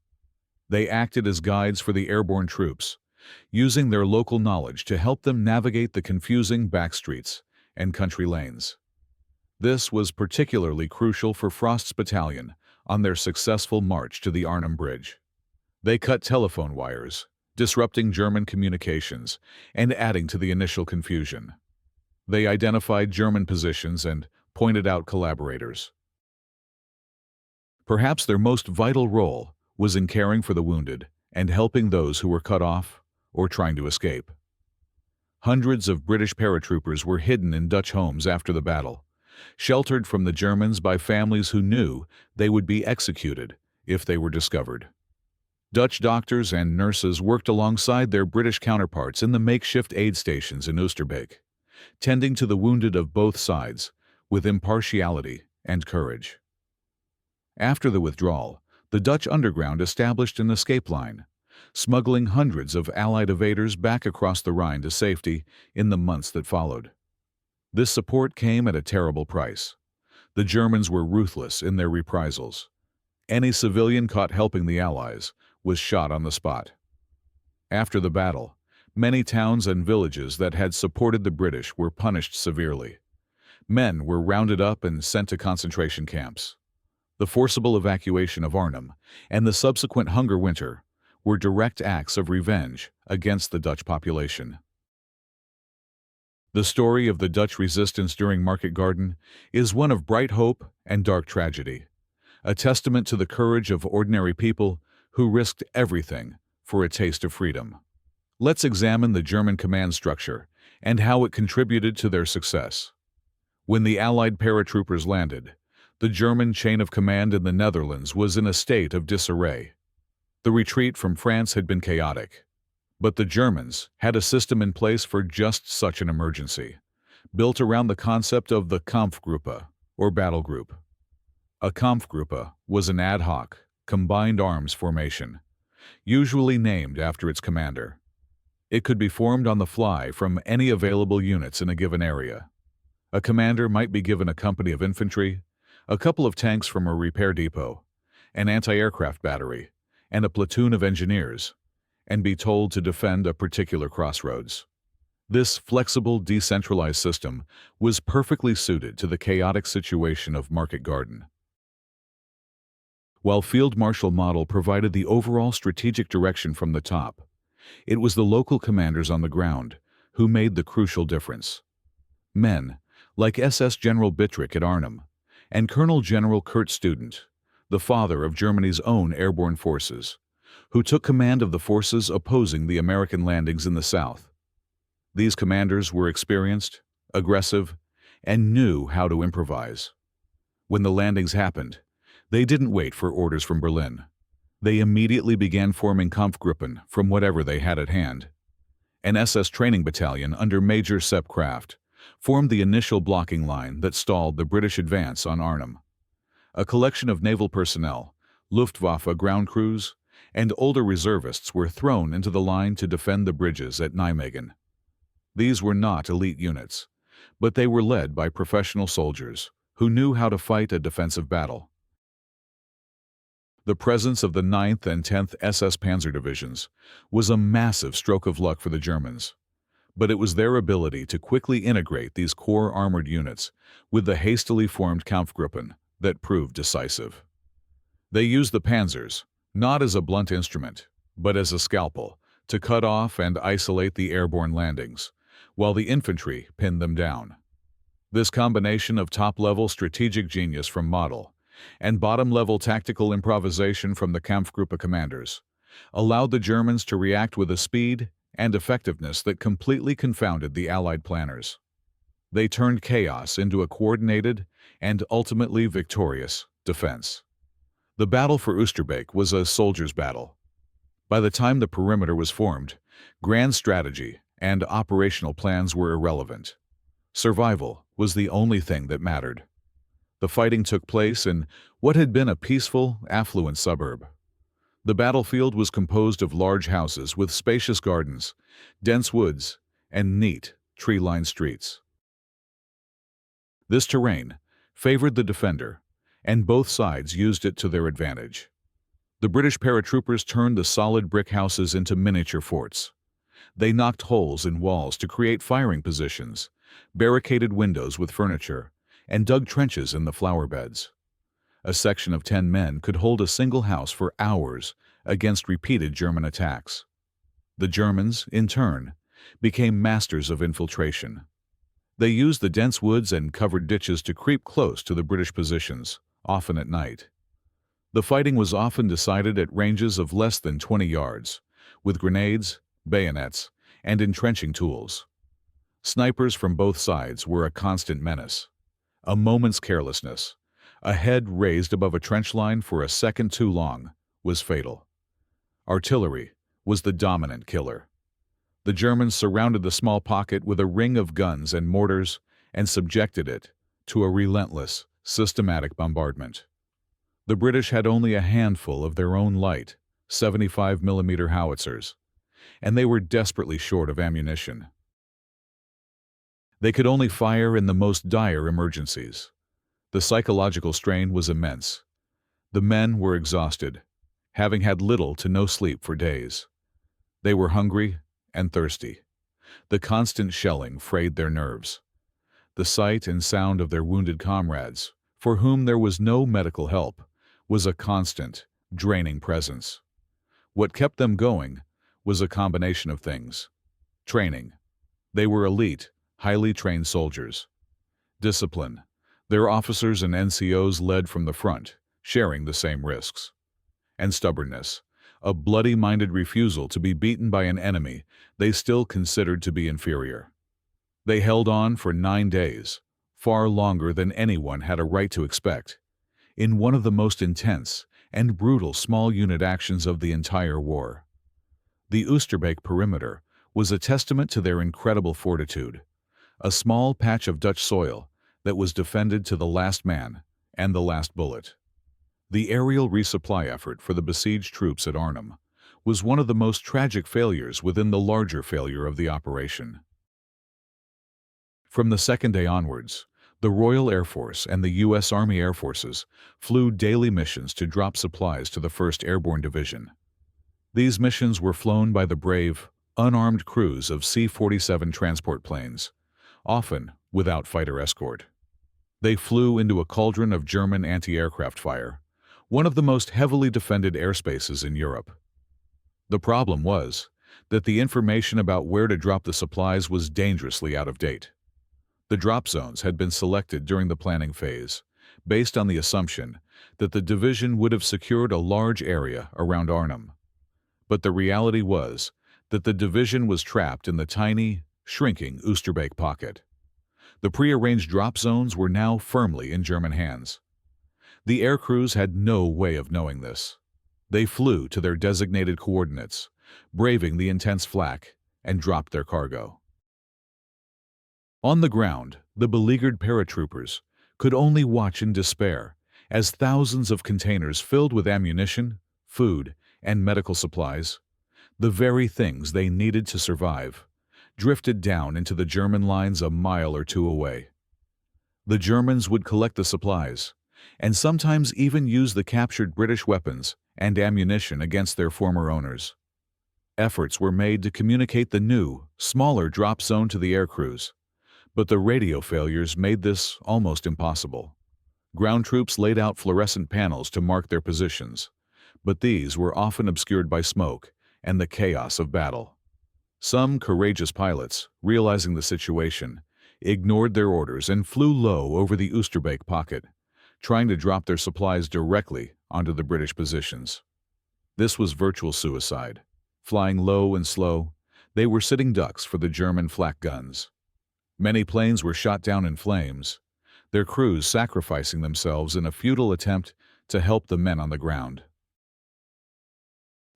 They acted as guides for the airborne troops, using their local knowledge to help them navigate the confusing back streets and country lanes. This was particularly crucial for Frost's battalion on their successful march to the Arnhem Bridge. They cut telephone wires, disrupting German communications and adding to the initial confusion. They identified German positions and pointed out collaborators. Perhaps their most vital role was in caring for the wounded and helping those who were cut off or trying to escape. Hundreds of British paratroopers were hidden in Dutch homes after the battle, sheltered from the Germans by families who knew they would be executed if they were discovered. Dutch doctors and nurses worked alongside their British counterparts in the makeshift aid stations in Oosterbeek, tending to the wounded of both sides with impartiality and courage. After the withdrawal, the Dutch underground established an escape line, smuggling hundreds of Allied evaders back across the Rhine to safety in the months that followed. This support came at a terrible price. The Germans were ruthless in their reprisals. Any civilian caught helping the Allies was shot on the spot. After the battle, many towns and villages that had supported the British were punished severely. Men were rounded up and sent to concentration camps. The forcible evacuation of Arnhem and the subsequent hunger winter were direct acts of revenge against the Dutch population. The story of the Dutch resistance during Market Garden is one of bright hope and dark tragedy, a testament to the courage of ordinary people who risked everything for a taste of freedom. Let's examine the German command structure and how it contributed to their success. When the Allied paratroopers landed, the German chain of command in the Netherlands was in a state of disarray. The retreat from France had been chaotic, but the Germans had a system in place for just such an emergency, built around the concept of the Kampfgruppe, or battle group. A Kampfgruppe was an ad hoc, combined arms formation, usually named after its commander. It could be formed on the fly from any available units in a given area. A commander might be given a company of infantry, a couple of tanks from a repair depot, an anti-aircraft battery, and a platoon of engineers, and be told to defend a particular crossroads. This flexible, decentralized system was perfectly suited to the chaotic situation of Market Garden. While Field Marshal model provided the overall strategic direction from the top, it was the local commanders on the ground who made the crucial difference. Men like SS General Bittrich at Arnhem and Colonel General Kurt Student, the father of Germany's own airborne forces, who took command of the forces opposing the American landings in the South. These commanders were experienced, aggressive, and knew how to improvise. When the landings happened, they didn't wait for orders from Berlin. They immediately began forming Kampfgruppen from whatever they had at hand. An SS training battalion under Major Sepp Kraft formed the initial blocking line that stalled the British advance on Arnhem. A collection of naval personnel, Luftwaffe ground crews, and older reservists were thrown into the line to defend the bridges at Nijmegen. These were not elite units, but they were led by professional soldiers who knew how to fight a defensive battle. The presence of the 9th and 10th SS Panzer divisions was a massive stroke of luck for the Germans, but it was their ability to quickly integrate these core armored units with the hastily formed Kampfgruppen that proved decisive. They used the Panzers, not as a blunt instrument, but as a scalpel, to cut off and isolate the airborne landings, while the infantry pinned them down. This combination of top-level strategic genius from Model and bottom-level tactical improvisation from the Kampfgruppe commanders allowed the Germans to react with a speed and effectiveness that completely confounded the Allied planners. They turned chaos into a coordinated and ultimately victorious defense. The battle for Oosterbeek was a soldier's battle. By the time the perimeter was formed, grand strategy and operational plans were irrelevant. Survival was the only thing that mattered. The fighting took place in what had been a peaceful, affluent suburb. The battlefield was composed of large houses with spacious gardens, dense woods, and neat, tree-lined streets. This terrain favored the defender, and both sides used it to their advantage. The British paratroopers turned the solid brick houses into miniature forts. They knocked holes in walls to create firing positions, barricaded windows with furniture, and dug trenches in the flower beds. A section of 10 men could hold a single house for hours against repeated German attacks. The Germans, in turn, became masters of infiltration. They used the dense woods and covered ditches to creep close to the British positions, often at night. The fighting was often decided at ranges of less than 20 yards, with grenades, bayonets, and entrenching tools. Snipers from both sides were a constant menace. A moment's carelessness, a head raised above a trench line for a second too long, was fatal. Artillery was the dominant killer. The Germans surrounded the small pocket with a ring of guns and mortars and subjected it to a relentless, systematic bombardment. The British had only a handful of their own light, 75mm howitzers, and they were desperately short of ammunition. They could only fire in the most dire emergencies. The psychological strain was immense. The men were exhausted, having had little to no sleep for days. They were hungry and thirsty. The constant shelling frayed their nerves. The sight and sound of their wounded comrades, for whom there was no medical help, was a constant, draining presence. What kept them going was a combination of things. Training. They were elite, highly trained soldiers. Discipline. Their officers and NCOs led from the front, sharing the same risks. And stubbornness. A bloody-minded refusal to be beaten by an enemy they still considered to be inferior. They held on for 9 days, far longer than anyone had a right to expect, in one of the most intense and brutal small unit actions of the entire war. The Oosterbeek perimeter was a testament to their incredible fortitude, a small patch of Dutch soil that was defended to the last man and the last bullet. The aerial resupply effort for the besieged troops at Arnhem was one of the most tragic failures within the larger failure of the operation. From the second day onwards, the Royal Air Force and the U.S. Army Air Forces flew daily missions to drop supplies to the 1st Airborne Division. These missions were flown by the brave, unarmed crews of C-47 transport planes, often without fighter escort. They flew into a cauldron of German anti-aircraft fire, one of the most heavily defended airspaces in Europe. The problem was that the information about where to drop the supplies was dangerously out of date. The drop zones had been selected during the planning phase, based on the assumption that the division would have secured a large area around Arnhem. But the reality was that the division was trapped in the tiny, shrinking Oosterbeek pocket. The prearranged drop zones were now firmly in German hands. The air crews had no way of knowing this. They flew to their designated coordinates, braving the intense flak, and dropped their cargo. On the ground, the beleaguered paratroopers could only watch in despair as thousands of containers filled with ammunition, food, and medical supplies, the very things they needed to survive, drifted down into the German lines a mile or two away. The Germans would collect the supplies, and sometimes even use the captured British weapons and ammunition against their former owners. Efforts were made to communicate the new, smaller drop zone to the air crews, but the radio failures made this almost impossible. Ground troops laid out fluorescent panels to mark their positions, but these were often obscured by smoke and the chaos of battle. Some courageous pilots, realizing the situation, ignored their orders and flew low over the Oosterbeek pocket, trying to drop their supplies directly onto the British positions. This was virtual suicide. Flying low and slow, they were sitting ducks for the German flak guns. Many planes were shot down in flames, their crews sacrificing themselves in a futile attempt to help the men on the ground.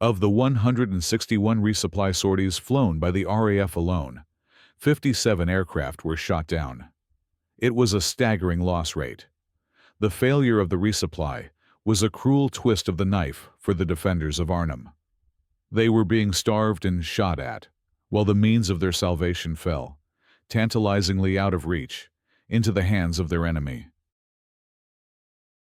Of the 161 resupply sorties flown by the RAF alone, 57 aircraft were shot down. It was a staggering loss rate. The failure of the resupply was a cruel twist of the knife for the defenders of Arnhem. They were being starved and shot at, while the means of their salvation fell, tantalizingly out of reach, into the hands of their enemy.